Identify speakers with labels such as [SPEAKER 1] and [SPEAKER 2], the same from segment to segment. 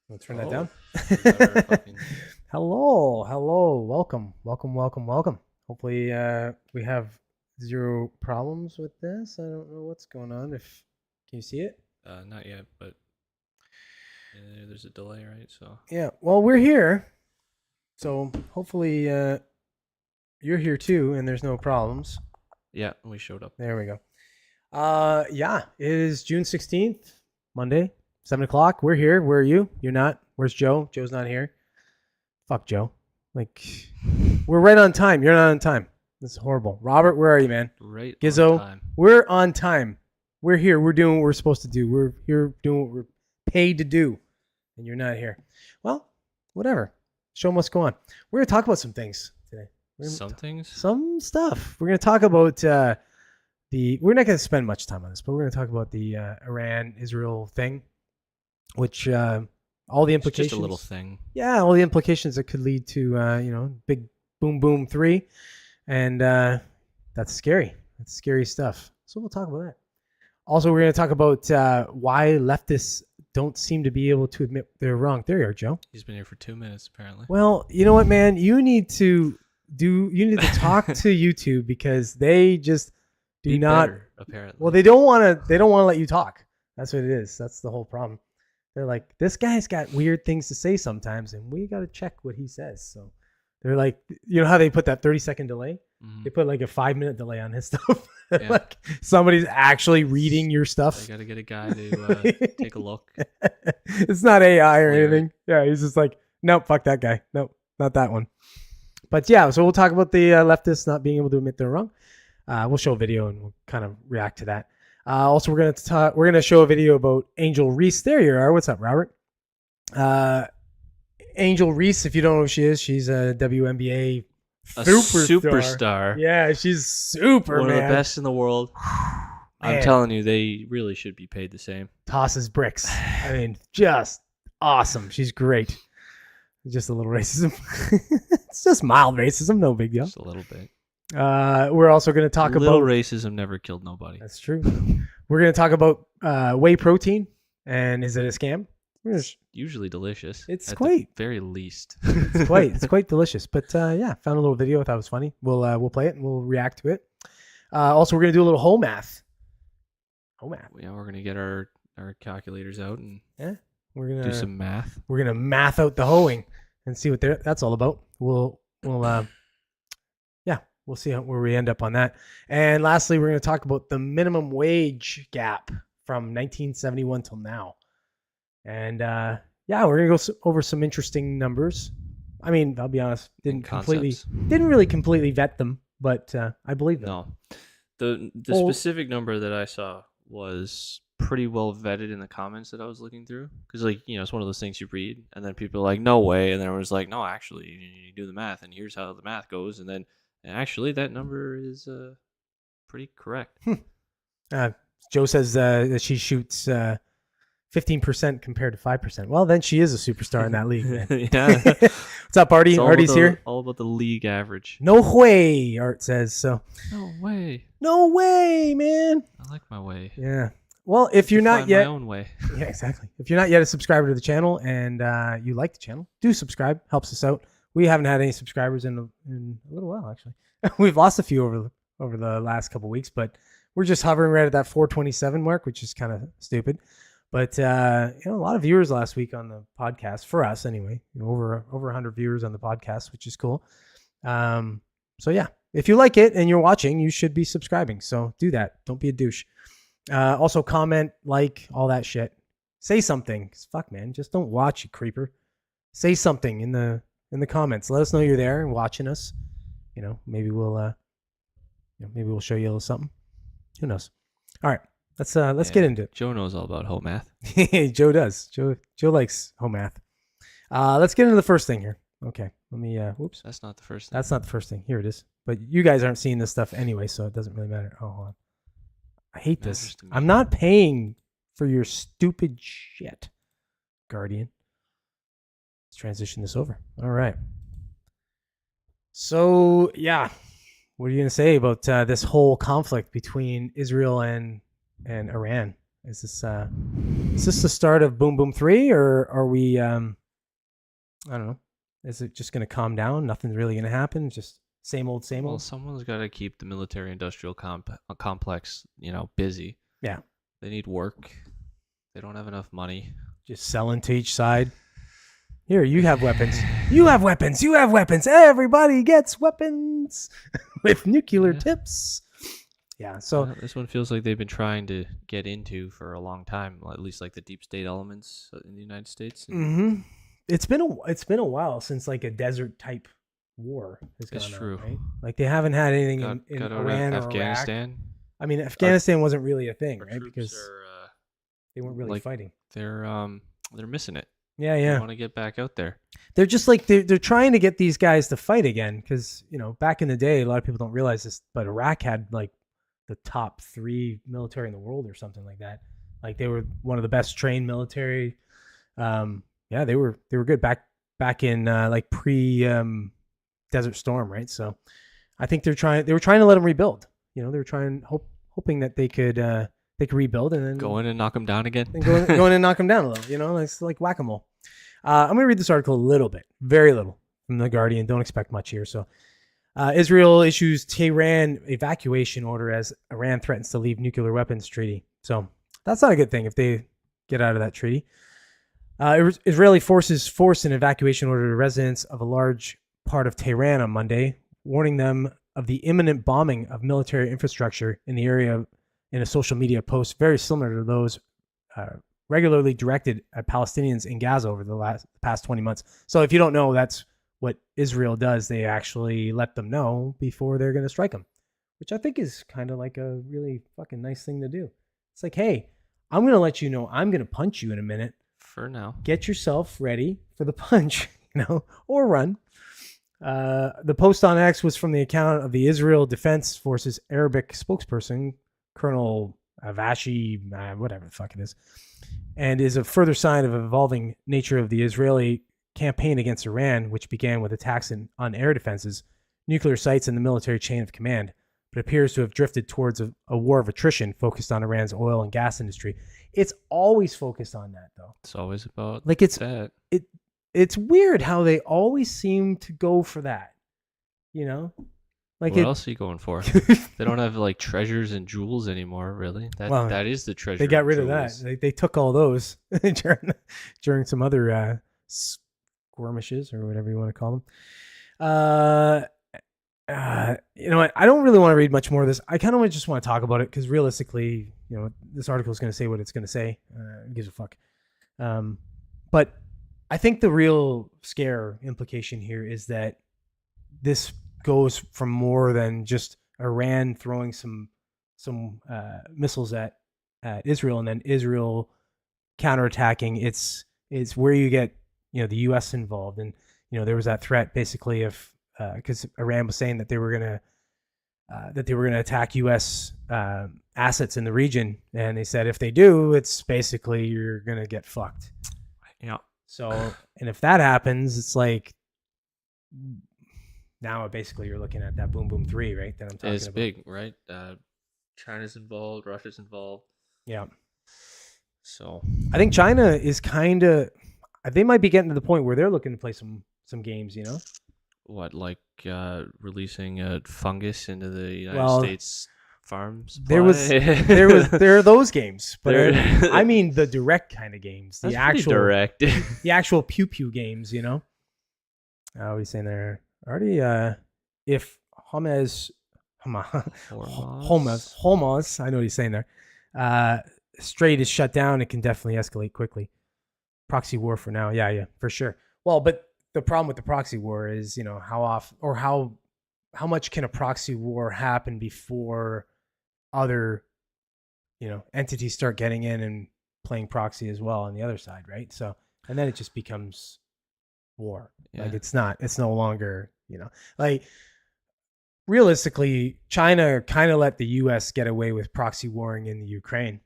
[SPEAKER 1] We'll turn that down.
[SPEAKER 2] Fucking...
[SPEAKER 1] Hello. Welcome. Hopefully we have zero problems with this. I don't know what's going on. Can you see it?
[SPEAKER 2] Not yet, but there's a delay, right? So
[SPEAKER 1] yeah. Well, we're here, so hopefully you're here too, and there's no problems.
[SPEAKER 2] yeah, we showed up.
[SPEAKER 1] There we go. Yeah. It is June 16th, Monday, 7:00. We're here. Where are you? You're not. Where's Joe? Joe's not here. Fuck Joe. Like, we're right on time. You're not on time. This is horrible. Robert, where are you, man?
[SPEAKER 2] Right.
[SPEAKER 1] Gizzo,
[SPEAKER 2] on time.
[SPEAKER 1] We're on time. We're here. We're doing what we're supposed to do. We're here doing what we're paid to do. And you're not here. Well, whatever. Show them what's going on. We're going to talk about some things today.
[SPEAKER 2] Some things?
[SPEAKER 1] Some stuff. We're going to talk about we're not going to spend much time on this, but we're going to talk about the Iran-Israel thing, which all the implications.
[SPEAKER 2] It's just a little thing.
[SPEAKER 1] Yeah, all the implications that could lead to big boom boom 3, and that's scary. That's scary stuff. So we'll talk about that. Also, we're going to talk about why leftists don't seem to be able to admit they're wrong. There you are, Joe.
[SPEAKER 2] He's been here for 2 minutes, apparently.
[SPEAKER 1] Well, you know what, man? You need to talk to YouTube because they just do not.
[SPEAKER 2] Better, apparently.
[SPEAKER 1] Well, they don't want to. They don't want to let you talk. That's what it is. That's the whole problem. They're like, this guy's got weird things to say sometimes, and we got to check what he says. So they're like, you know how they put that 30-second delay? Mm-hmm. They put like a 5-minute delay on his stuff. Yeah. Like somebody's actually reading your stuff.
[SPEAKER 2] They got to get a guy to take a look.
[SPEAKER 1] It's not AI or anything. Yeah, he's just like, nope, fuck that guy. Nope, not that one. But yeah, so we'll talk about the leftists not being able to admit they're wrong. We'll show a video and we'll kind of react to that. Also, we're gonna show a video about Angel Reese. There you are. What's up, Robert? Angel Reese, if you don't know who she is, she's a WNBA superstar. Yeah, she's super.
[SPEAKER 2] One
[SPEAKER 1] man.
[SPEAKER 2] of the best in the world. I'm telling you, they really should be paid the same.
[SPEAKER 1] Tosses bricks. I mean, just awesome. She's great. Just a little racism. It's just mild racism, no big deal.
[SPEAKER 2] Just a little bit.
[SPEAKER 1] We're also going to talk about
[SPEAKER 2] racism never killed nobody.
[SPEAKER 1] That's true. We're going to talk about whey protein and is it a scam?
[SPEAKER 2] It's usually delicious.
[SPEAKER 1] It's
[SPEAKER 2] at
[SPEAKER 1] quite
[SPEAKER 2] the very least.
[SPEAKER 1] It's quite delicious. But yeah, found a little video. I thought it was funny. We'll play it and we'll react to it. Also, we're going to do a little whole math.
[SPEAKER 2] Yeah, we're going to get our calculators out and
[SPEAKER 1] we're gonna
[SPEAKER 2] do some math.
[SPEAKER 1] We're gonna math out the hoeing and see what that's all about. We'll see where we end up on that. And lastly, we're gonna talk about the minimum wage gap from 1971 till now. And we're gonna go over some interesting numbers. I mean, I'll be honest, didn't really completely vet them, but I believe them.
[SPEAKER 2] No, the specific number that I saw was pretty well vetted in the comments that I was looking through, because it's one of those things you read and then people are like, no way, and then it was like, no, actually you do the math and here's how the math goes, and then actually that number is pretty correct.
[SPEAKER 1] Joe says that she shoots 15% compared to 5%. Well, then she is a superstar in that league, man. Yeah. What's up, Artie? Artie's here.
[SPEAKER 2] All about the league average.
[SPEAKER 1] No way, Art says. So
[SPEAKER 2] no way,
[SPEAKER 1] man.
[SPEAKER 2] I like my way.
[SPEAKER 1] Yeah. Well, if you're not yet,
[SPEAKER 2] my own way.
[SPEAKER 1] Yeah, exactly. If you're not yet a subscriber to the channel and you like the channel, do subscribe. Helps us out. We haven't had any subscribers in a little while, actually. We've lost a few over the last couple of weeks, but we're just hovering right at that 427 mark, which is kind of stupid. But a lot of viewers last week on the podcast for us, anyway. Over 100 viewers on the podcast, which is cool. So yeah, if you like it and you're watching, you should be subscribing. So do that. Don't be a douche. Also comment, like, all that shit. Say something. Fuck, man. Just don't watch, you creeper. Say something in the comments. Let us know you're there and watching us. Maybe we'll show you a little something. Who knows? All right. Let's get into it.
[SPEAKER 2] Joe knows all about home math.
[SPEAKER 1] Joe does. Joe likes home math. Let's get into the first thing here. Okay. Let me whoops.
[SPEAKER 2] That's not the first thing.
[SPEAKER 1] That's not the first thing. Here it is. But you guys aren't seeing this stuff anyway, so it doesn't really matter. Oh, hold on. I hate this. I'm not paying for your stupid shit, Guardian. Let's transition this over. All right. So, yeah. What are you going to say about this whole conflict between Israel and Iran? Is this Is this the start of Boom Boom 3, or are we? I don't know. Is it just going to calm down? Nothing's really going to happen. Just same old, same
[SPEAKER 2] Well,
[SPEAKER 1] old.
[SPEAKER 2] someone's got to keep the military-industrial complex, busy.
[SPEAKER 1] Yeah.
[SPEAKER 2] They need work. They don't have enough money.
[SPEAKER 1] Just selling to each side. Here, you have weapons. You have weapons. You have weapons. Everybody gets weapons with nuclear tips. Yeah. So
[SPEAKER 2] this one feels like they've been trying to get into for a long time, at least like the deep state elements in the United States.
[SPEAKER 1] mm-hmm. It's been a while since like a desert type war has gone
[SPEAKER 2] It's
[SPEAKER 1] on,
[SPEAKER 2] true.
[SPEAKER 1] right? Like they haven't had anything in
[SPEAKER 2] got
[SPEAKER 1] Iran or
[SPEAKER 2] Afghanistan.
[SPEAKER 1] Iraq. I mean, Afghanistan wasn't really a thing, right? Because
[SPEAKER 2] are,
[SPEAKER 1] they weren't really fighting.
[SPEAKER 2] They're missing it.
[SPEAKER 1] Yeah,
[SPEAKER 2] They
[SPEAKER 1] yeah.
[SPEAKER 2] want to get back out there.
[SPEAKER 1] They're just like they're trying to get these guys to fight again because back in the day, a lot of people don't realize this, but Iraq had like the top 3 military in the world or something like that. Like they were one of the best trained military. Yeah, they were good back in like pre Desert Storm, right? So I think they were trying to let them rebuild. They were hoping that they could rebuild and then
[SPEAKER 2] Go in and knock them down again.
[SPEAKER 1] and go in and knock them down a little. It's like whack-a-mole. I'm going to read this article a little bit, very little, from The Guardian. Don't expect much here. So, Israel issues Tehran evacuation order as Iran threatens to leave nuclear weapons treaty. So, that's not a good thing if they get out of that treaty. Israeli forces forced an evacuation order to residents of a large part of Tehran on Monday, warning them of the imminent bombing of military infrastructure in the area in a social media post very similar to those regularly directed at Palestinians in Gaza over the past 20 months. So if you don't know, that's what Israel does. They actually let them know before they're going to strike them, which I think is kind of like a really fucking nice thing to do. It's like, hey, I'm going to let you know I'm going to punch you in a minute.
[SPEAKER 2] For now.
[SPEAKER 1] Get yourself ready for the punch, or run. The post on X was from the account of the Israel Defense Forces Arabic spokesperson, Colonel Avashi, whatever the fuck it is, and is a further sign of an evolving nature of the Israeli campaign against Iran, which began with attacks on air defenses, nuclear sites, and the military chain of command, but appears to have drifted towards a war of attrition focused on Iran's oil and gas industry. It's always focused on that, though.
[SPEAKER 2] It's always about
[SPEAKER 1] like it's
[SPEAKER 2] that.
[SPEAKER 1] It's weird how they always seem to go for that. Like
[SPEAKER 2] what else are you going for? They don't have like treasures and jewels anymore, really. That is the treasure.
[SPEAKER 1] They got rid of that. They took all those during some other skirmishes or whatever you want to call them. You know what? I don't really want to read much more of this. I kind of just want to talk about it because realistically, this article is going to say what it's going to say. Who gives a fuck? But I think the real scare implication here is that this goes from more than just Iran throwing some missiles at Israel and then Israel counterattacking. It's where you get the U.S. involved, and there was that threat basically of because Iran was saying that they were gonna attack U.S. Assets in the region, and they said if they do, it's basically you're gonna get fucked.
[SPEAKER 2] Yeah.
[SPEAKER 1] So, and if that happens, it's like now basically you're looking at that Boom Boom 3, right? That I'm talking
[SPEAKER 2] it's
[SPEAKER 1] about.
[SPEAKER 2] big, right? China's involved, Russia's involved.
[SPEAKER 1] Yeah.
[SPEAKER 2] So
[SPEAKER 1] I think China is they might be getting to the point where they're looking to play some games,
[SPEAKER 2] What, like releasing a fungus into the United States farms?
[SPEAKER 1] There are those games, but I mean the direct kind of games, the actual
[SPEAKER 2] direct,
[SPEAKER 1] the actual pew pew games. What are you saying there? Already, if Hamas, I know what he's saying there. Strait is shut down, it can definitely escalate quickly. Proxy war for now, yeah, for sure. Well, but the problem with the proxy war is, how often or how much can a proxy war happen before other, entities start getting in and playing proxy as well on the other side, right? So, and then it just becomes war. Yeah. Like it's no longer, like realistically, China kind of let the U.S. get away with proxy warring in the Ukraine,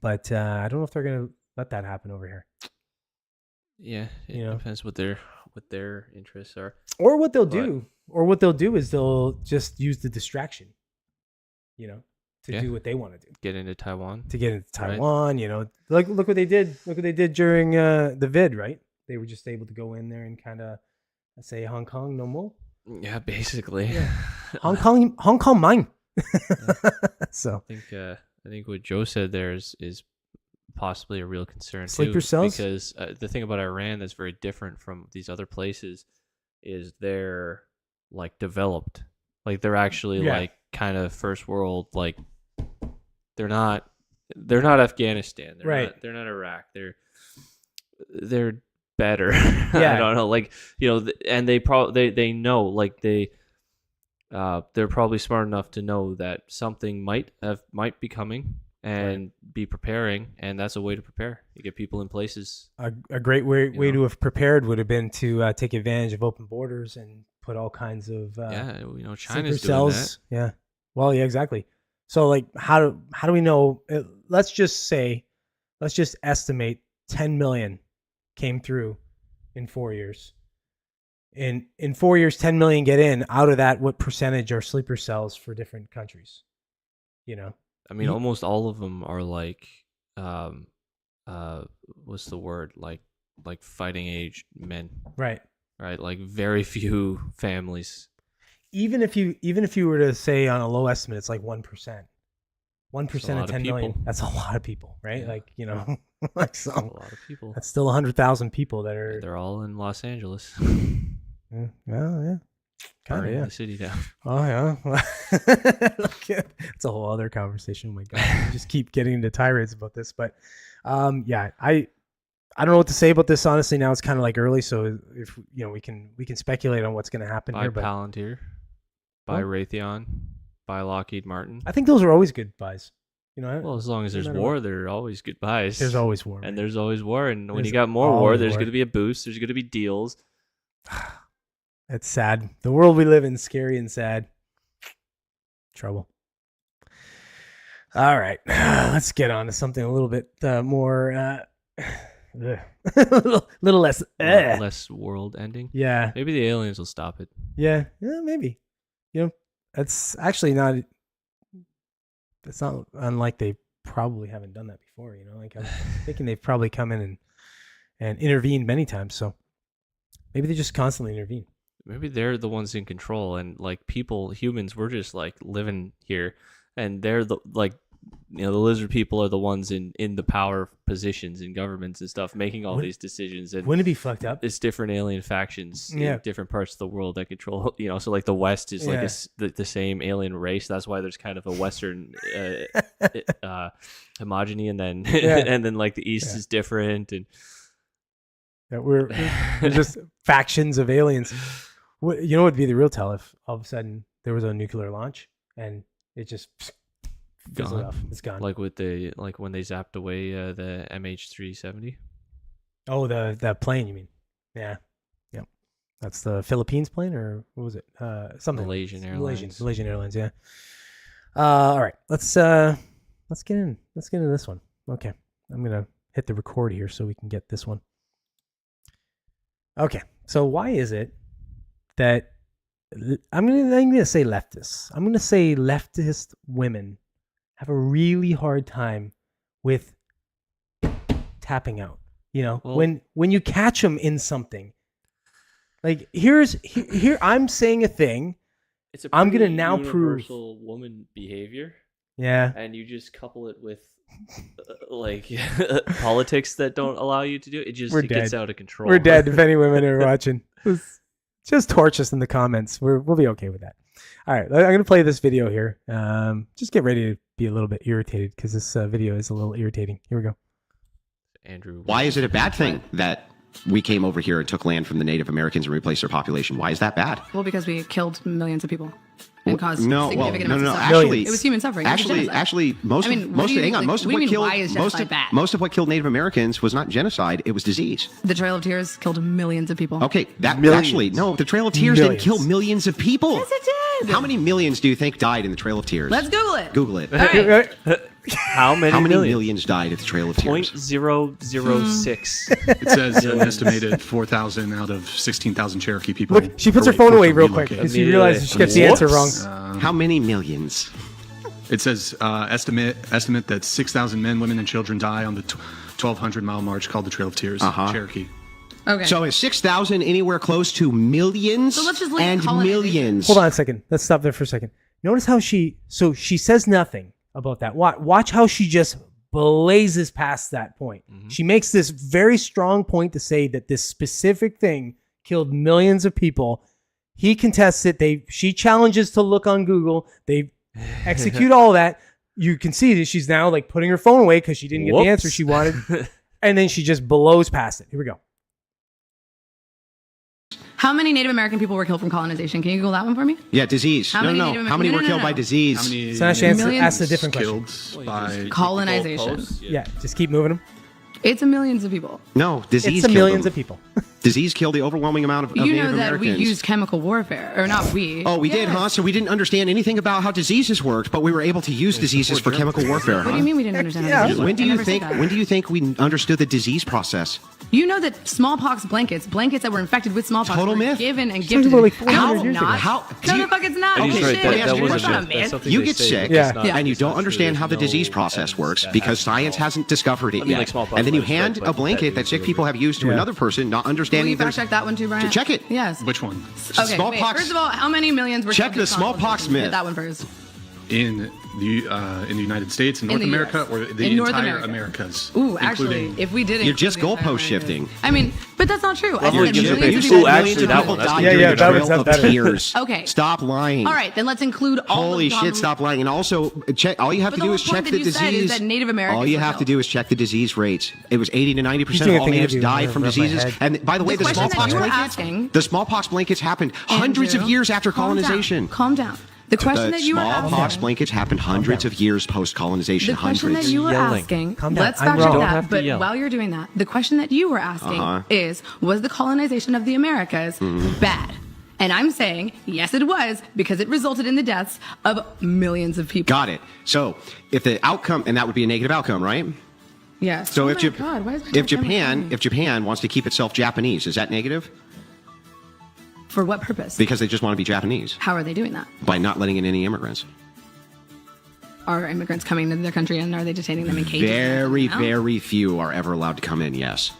[SPEAKER 1] but I don't know if they're gonna let that happen over here.
[SPEAKER 2] Yeah, it depends what their interests are,
[SPEAKER 1] or what they'll do. Or what they'll do is they'll just use the distraction. to do what they want to do.
[SPEAKER 2] Get into Taiwan.
[SPEAKER 1] To get into Taiwan, you know, look what they did. Look what they did during the vid, right? They were just able to go in there and kind of say Hong Kong no more.
[SPEAKER 2] Yeah, basically.
[SPEAKER 1] Yeah. Hong Kong mine. So
[SPEAKER 2] I think what Joe said there is possibly a real concern
[SPEAKER 1] Sleeper
[SPEAKER 2] too,
[SPEAKER 1] cells?
[SPEAKER 2] because the thing about Iran that's very different from these other places is they're like developed, like they're actually like kind of first world, like they're not Afghanistan, they're not Iraq, they're better. I don't know, like, you know, and they know, like they're probably smart enough to know that something might be coming and be preparing, and that's a way to prepare. You get people in places.
[SPEAKER 1] A great way to have prepared would have been to take advantage of open borders and put all kinds of
[SPEAKER 2] China's
[SPEAKER 1] doing that. Yeah. Well, yeah, exactly. So like, how do we know? Let's just estimate 10 million came through in 4 years. In 4 years, 10 million get in. Out of that, what percentage are sleeper cells for different countries? You know,
[SPEAKER 2] I mean, almost all of them are like, what's the word? Like fighting age men.
[SPEAKER 1] Right.
[SPEAKER 2] Like very few families.
[SPEAKER 1] Even if you were to say on a low estimate, it's like 1%. 1% of 10 million. That's a lot of people, right? Yeah. Like, you know, like
[SPEAKER 2] a lot of people.
[SPEAKER 1] That's still 100,000 people that are.
[SPEAKER 2] They're all in Los Angeles.
[SPEAKER 1] Well, yeah.
[SPEAKER 2] Burning the city down.
[SPEAKER 1] Oh yeah. It's a whole other conversation. Oh my God. We just keep getting into tirades about this, but yeah, I don't know what to say about this. Honestly, now it's kind of like early, so if you know, we can speculate on what's going to happen
[SPEAKER 2] here. Buy Palantir, buy Raytheon, buy Lockheed Martin.
[SPEAKER 1] I think those are always good buys. You know,
[SPEAKER 2] well, as long as there's war, there are always good buys.
[SPEAKER 1] There's always war,
[SPEAKER 2] and there's always war, and when you got more war, there's going to be a boost. There's going to be deals.
[SPEAKER 1] It's sad. The world we live in is scary and sad. Trouble. All right. Let's get on to something a little bit more little less
[SPEAKER 2] less world ending.
[SPEAKER 1] Yeah.
[SPEAKER 2] Maybe the aliens will stop it.
[SPEAKER 1] Yeah, maybe. You know, that's actually not, it's not unlike they probably haven't done that before, you know, like I'm thinking they've probably come in and intervened many times, so maybe they just constantly intervene.
[SPEAKER 2] Maybe they're the ones in control, and like humans, we're just like living here, and they're the the lizard people are the ones in the power positions in governments and stuff, making all these decisions. And
[SPEAKER 1] wouldn't it be fucked up?
[SPEAKER 2] It's different alien factions in different parts of the world that control, you know, so like the West is like the same alien race. That's why there's kind of a Western homogeny, and then and then like the East is different, and
[SPEAKER 1] that we're just factions of aliens. You know what would be the real tell if all of a sudden there was a nuclear launch and it just fizzled off. It's gone.
[SPEAKER 2] Like when they zapped away the MH370.
[SPEAKER 1] Oh, the plane, you mean? Yeah. Yep. That's the Philippines plane, or what was it? Something.
[SPEAKER 2] Malaysian Airlines.
[SPEAKER 1] Malaysian Airlines, yeah. All right. Let's get into this one. Okay. I'm gonna hit the record here so we can get this one. Okay. So why is it that I'm gonna say leftists. I'm gonna say leftist women have a really hard time with tapping out. You know, when you catch them in something, like here I'm saying a thing.
[SPEAKER 2] It's a
[SPEAKER 1] I'm gonna now
[SPEAKER 2] universal
[SPEAKER 1] prove
[SPEAKER 2] woman behavior.
[SPEAKER 1] Yeah,
[SPEAKER 2] and you just couple it with like politics that don't allow you to do it. It gets out of control.
[SPEAKER 1] We're dead. If any women are watching, just torch us in the comments. We'll be okay with that. All right, I'm gonna play this video here. Just get ready to be a little bit irritated because this video is a little irritating. Here we go.
[SPEAKER 2] Andrew,
[SPEAKER 3] why is it a bad thing that we came over here and took land from the Native Americans and replaced their population? Why is that bad?
[SPEAKER 4] Well, because we killed millions of people and caused significant amounts of suffering.
[SPEAKER 3] Actually,
[SPEAKER 4] it was human suffering.
[SPEAKER 3] Actually, most of what killed Native Americans was not genocide; it was disease.
[SPEAKER 4] The Trail of Tears killed millions of people.
[SPEAKER 3] Okay, the Trail of Tears didn't kill millions of people.
[SPEAKER 4] Yes, it did.
[SPEAKER 3] How many millions do you think died in the Trail of Tears?
[SPEAKER 4] Let's Google it.
[SPEAKER 3] Google it.
[SPEAKER 4] All right.
[SPEAKER 2] How many
[SPEAKER 3] millions died at the Trail of Tears?
[SPEAKER 2] 0.006.
[SPEAKER 5] It says an estimated 4,000 out of 16,000 Cherokee people.
[SPEAKER 1] Look, she puts her phone away real quick because she realizes she gets the answer wrong.
[SPEAKER 3] How many millions?
[SPEAKER 5] It says estimate that 6,000 men, women, and children die on the 1,200-mile march called the Trail of Tears, Cherokee.
[SPEAKER 4] Okay.
[SPEAKER 3] So is 6,000 anywhere close to millions?
[SPEAKER 4] So let's just look
[SPEAKER 3] and
[SPEAKER 4] at colonization.
[SPEAKER 3] millions.
[SPEAKER 1] Hold on a second. Let's stop there for a second. Notice how she says nothing about that. Watch how she just blazes past that point. She makes this very strong point to say that this specific thing killed millions of people. He contests it. She challenges to look on Google. They execute all that. You can see that she's now like putting her phone away because she didn't get the answer she wanted. And then she just blows past it. Here we go.
[SPEAKER 4] How many Native American people were killed from colonization? Can you Google that one for me?
[SPEAKER 3] Yeah, disease.
[SPEAKER 4] How many
[SPEAKER 3] How many were killed by disease?
[SPEAKER 5] How many
[SPEAKER 1] So now she
[SPEAKER 4] Millions
[SPEAKER 1] asks a different question.
[SPEAKER 5] killed by...
[SPEAKER 4] Colonization.
[SPEAKER 1] Yeah, just keep moving them.
[SPEAKER 4] It's millions of people.
[SPEAKER 3] No, disease
[SPEAKER 1] It's the
[SPEAKER 3] killed
[SPEAKER 1] millions
[SPEAKER 3] them.
[SPEAKER 1] of people.
[SPEAKER 3] Disease killed the overwhelming amount of
[SPEAKER 4] You
[SPEAKER 3] Native
[SPEAKER 4] know that
[SPEAKER 3] Americans.
[SPEAKER 4] we used chemical warfare, or not we.
[SPEAKER 3] Oh, we did, huh? So we didn't understand anything about how diseases worked, but we were able to use diseases for chemical warfare.
[SPEAKER 4] What do
[SPEAKER 3] Huh?
[SPEAKER 4] you mean we didn't understand how disease
[SPEAKER 3] When
[SPEAKER 4] worked?
[SPEAKER 3] do
[SPEAKER 4] I
[SPEAKER 3] you
[SPEAKER 4] never said
[SPEAKER 3] think?
[SPEAKER 4] that.
[SPEAKER 3] When do you think we understood the disease process?
[SPEAKER 4] You know that smallpox blankets that were infected with smallpox
[SPEAKER 3] Total
[SPEAKER 4] were
[SPEAKER 3] myth.
[SPEAKER 4] given and
[SPEAKER 1] talking
[SPEAKER 4] gifted.
[SPEAKER 1] about like
[SPEAKER 4] No,
[SPEAKER 1] 400 years ago.
[SPEAKER 4] not.
[SPEAKER 3] How- do
[SPEAKER 4] No,
[SPEAKER 3] you-
[SPEAKER 4] the fuck it's not.
[SPEAKER 2] And
[SPEAKER 3] Okay,
[SPEAKER 2] he's right.
[SPEAKER 3] let me
[SPEAKER 2] That,
[SPEAKER 3] ask
[SPEAKER 2] that
[SPEAKER 3] you a
[SPEAKER 2] was
[SPEAKER 3] question.
[SPEAKER 2] a myth. That's something
[SPEAKER 3] You
[SPEAKER 2] they
[SPEAKER 3] get
[SPEAKER 2] say,
[SPEAKER 3] sick,
[SPEAKER 2] but it's not-
[SPEAKER 4] Yeah.
[SPEAKER 3] and you
[SPEAKER 2] it's
[SPEAKER 3] don't
[SPEAKER 2] not
[SPEAKER 3] understand
[SPEAKER 2] true.
[SPEAKER 3] how the
[SPEAKER 2] There's
[SPEAKER 3] disease
[SPEAKER 2] no
[SPEAKER 3] process
[SPEAKER 2] evidence
[SPEAKER 3] works
[SPEAKER 2] that
[SPEAKER 3] because
[SPEAKER 2] happens
[SPEAKER 3] science
[SPEAKER 2] at all.
[SPEAKER 3] hasn't discovered it
[SPEAKER 2] I mean,
[SPEAKER 3] yet.
[SPEAKER 2] like smallpox
[SPEAKER 3] And then you
[SPEAKER 2] was spread,
[SPEAKER 3] hand
[SPEAKER 2] but
[SPEAKER 3] a blanket that
[SPEAKER 2] that
[SPEAKER 3] sick
[SPEAKER 2] was
[SPEAKER 3] people have used to
[SPEAKER 1] Yeah.
[SPEAKER 3] another person, not
[SPEAKER 4] Will
[SPEAKER 3] understanding
[SPEAKER 4] you fact check that one too, Brian?
[SPEAKER 3] Check it.
[SPEAKER 4] Yes.
[SPEAKER 5] Which one?
[SPEAKER 4] Okay,
[SPEAKER 3] Smallpox-
[SPEAKER 4] wait. First of all, how many millions were
[SPEAKER 3] Check
[SPEAKER 4] killed
[SPEAKER 3] the
[SPEAKER 4] from
[SPEAKER 3] smallpox
[SPEAKER 4] colonization?
[SPEAKER 3] myth.
[SPEAKER 4] Hit that one first.
[SPEAKER 5] In the United States, in North
[SPEAKER 4] the
[SPEAKER 5] America,
[SPEAKER 4] US.
[SPEAKER 5] or the
[SPEAKER 4] In North
[SPEAKER 5] entire
[SPEAKER 4] America.
[SPEAKER 5] Americas?
[SPEAKER 4] Ooh, actually,
[SPEAKER 5] including-
[SPEAKER 4] if we did it,
[SPEAKER 3] You're just goalpost shifting.
[SPEAKER 4] I mean, but that's not true. I
[SPEAKER 2] Probably
[SPEAKER 4] said
[SPEAKER 2] gives a
[SPEAKER 4] millions
[SPEAKER 2] big-
[SPEAKER 4] of
[SPEAKER 2] Ooh,
[SPEAKER 4] people.
[SPEAKER 2] actually, that
[SPEAKER 3] people
[SPEAKER 2] one, that's
[SPEAKER 3] died
[SPEAKER 2] good.
[SPEAKER 3] during
[SPEAKER 1] Yeah,
[SPEAKER 3] the
[SPEAKER 1] that
[SPEAKER 3] Trail
[SPEAKER 1] one's
[SPEAKER 3] of
[SPEAKER 1] better.
[SPEAKER 3] Tears.
[SPEAKER 4] Okay.
[SPEAKER 3] Stop lying.
[SPEAKER 4] All right, then let's include all
[SPEAKER 3] Holy
[SPEAKER 4] of
[SPEAKER 3] shit, stop lying. And also, check. All you have
[SPEAKER 4] But
[SPEAKER 3] to
[SPEAKER 4] the
[SPEAKER 3] do
[SPEAKER 4] whole
[SPEAKER 3] is
[SPEAKER 4] point
[SPEAKER 3] check
[SPEAKER 4] that
[SPEAKER 3] the
[SPEAKER 4] you said is
[SPEAKER 3] disease.
[SPEAKER 4] that Native Americans
[SPEAKER 3] All you
[SPEAKER 4] were
[SPEAKER 3] have to
[SPEAKER 4] killed.
[SPEAKER 3] do is check the disease rates. It was 80 to 90%
[SPEAKER 1] doing
[SPEAKER 3] of
[SPEAKER 1] a
[SPEAKER 3] all
[SPEAKER 1] thing I
[SPEAKER 3] natives
[SPEAKER 1] do
[SPEAKER 3] died
[SPEAKER 1] over
[SPEAKER 3] from
[SPEAKER 1] my
[SPEAKER 3] diseases.
[SPEAKER 1] head.
[SPEAKER 3] And by the way,
[SPEAKER 4] The
[SPEAKER 3] the
[SPEAKER 4] question that
[SPEAKER 3] smallpox
[SPEAKER 4] you were
[SPEAKER 3] blankets,
[SPEAKER 4] asking-
[SPEAKER 3] the smallpox blankets happened hundreds of
[SPEAKER 4] Andrew,
[SPEAKER 3] years after
[SPEAKER 4] calm down.
[SPEAKER 3] colonization.
[SPEAKER 4] Calm down. The question
[SPEAKER 3] The
[SPEAKER 4] that you were
[SPEAKER 3] smallpox
[SPEAKER 4] asking.
[SPEAKER 3] blankets happened hundreds
[SPEAKER 1] down.
[SPEAKER 3] of years post colonization.
[SPEAKER 4] The question that
[SPEAKER 3] Hundreds.
[SPEAKER 4] you were
[SPEAKER 2] Yelling.
[SPEAKER 4] asking,
[SPEAKER 1] Calm down.
[SPEAKER 4] let's
[SPEAKER 1] I'm
[SPEAKER 4] fact
[SPEAKER 1] wrong.
[SPEAKER 4] check
[SPEAKER 1] Don't
[SPEAKER 2] have
[SPEAKER 4] that.
[SPEAKER 2] to
[SPEAKER 4] But
[SPEAKER 2] yell.
[SPEAKER 4] while you're doing that, the question that you were asking was the colonization of the Americas
[SPEAKER 3] Mm-hmm.
[SPEAKER 4] bad? And I'm saying, yes, it was, because it resulted in the deaths of millions of people.
[SPEAKER 3] Got it. So if the outcome, and that would be a negative outcome, right?
[SPEAKER 4] Yes.
[SPEAKER 3] So
[SPEAKER 4] Oh
[SPEAKER 3] if,
[SPEAKER 4] my God, why is my
[SPEAKER 3] if
[SPEAKER 4] camera
[SPEAKER 3] Japan,
[SPEAKER 4] on?
[SPEAKER 3] if Japan wants to keep itself Japanese, is that negative?
[SPEAKER 4] For what purpose?
[SPEAKER 3] Because they just want to be Japanese
[SPEAKER 4] How are they doing that?
[SPEAKER 3] by not letting in any immigrants.
[SPEAKER 4] Are immigrants coming into their country and are they detaining them in cages?
[SPEAKER 3] Very,
[SPEAKER 4] No?
[SPEAKER 3] very few are ever allowed to come in. Yes,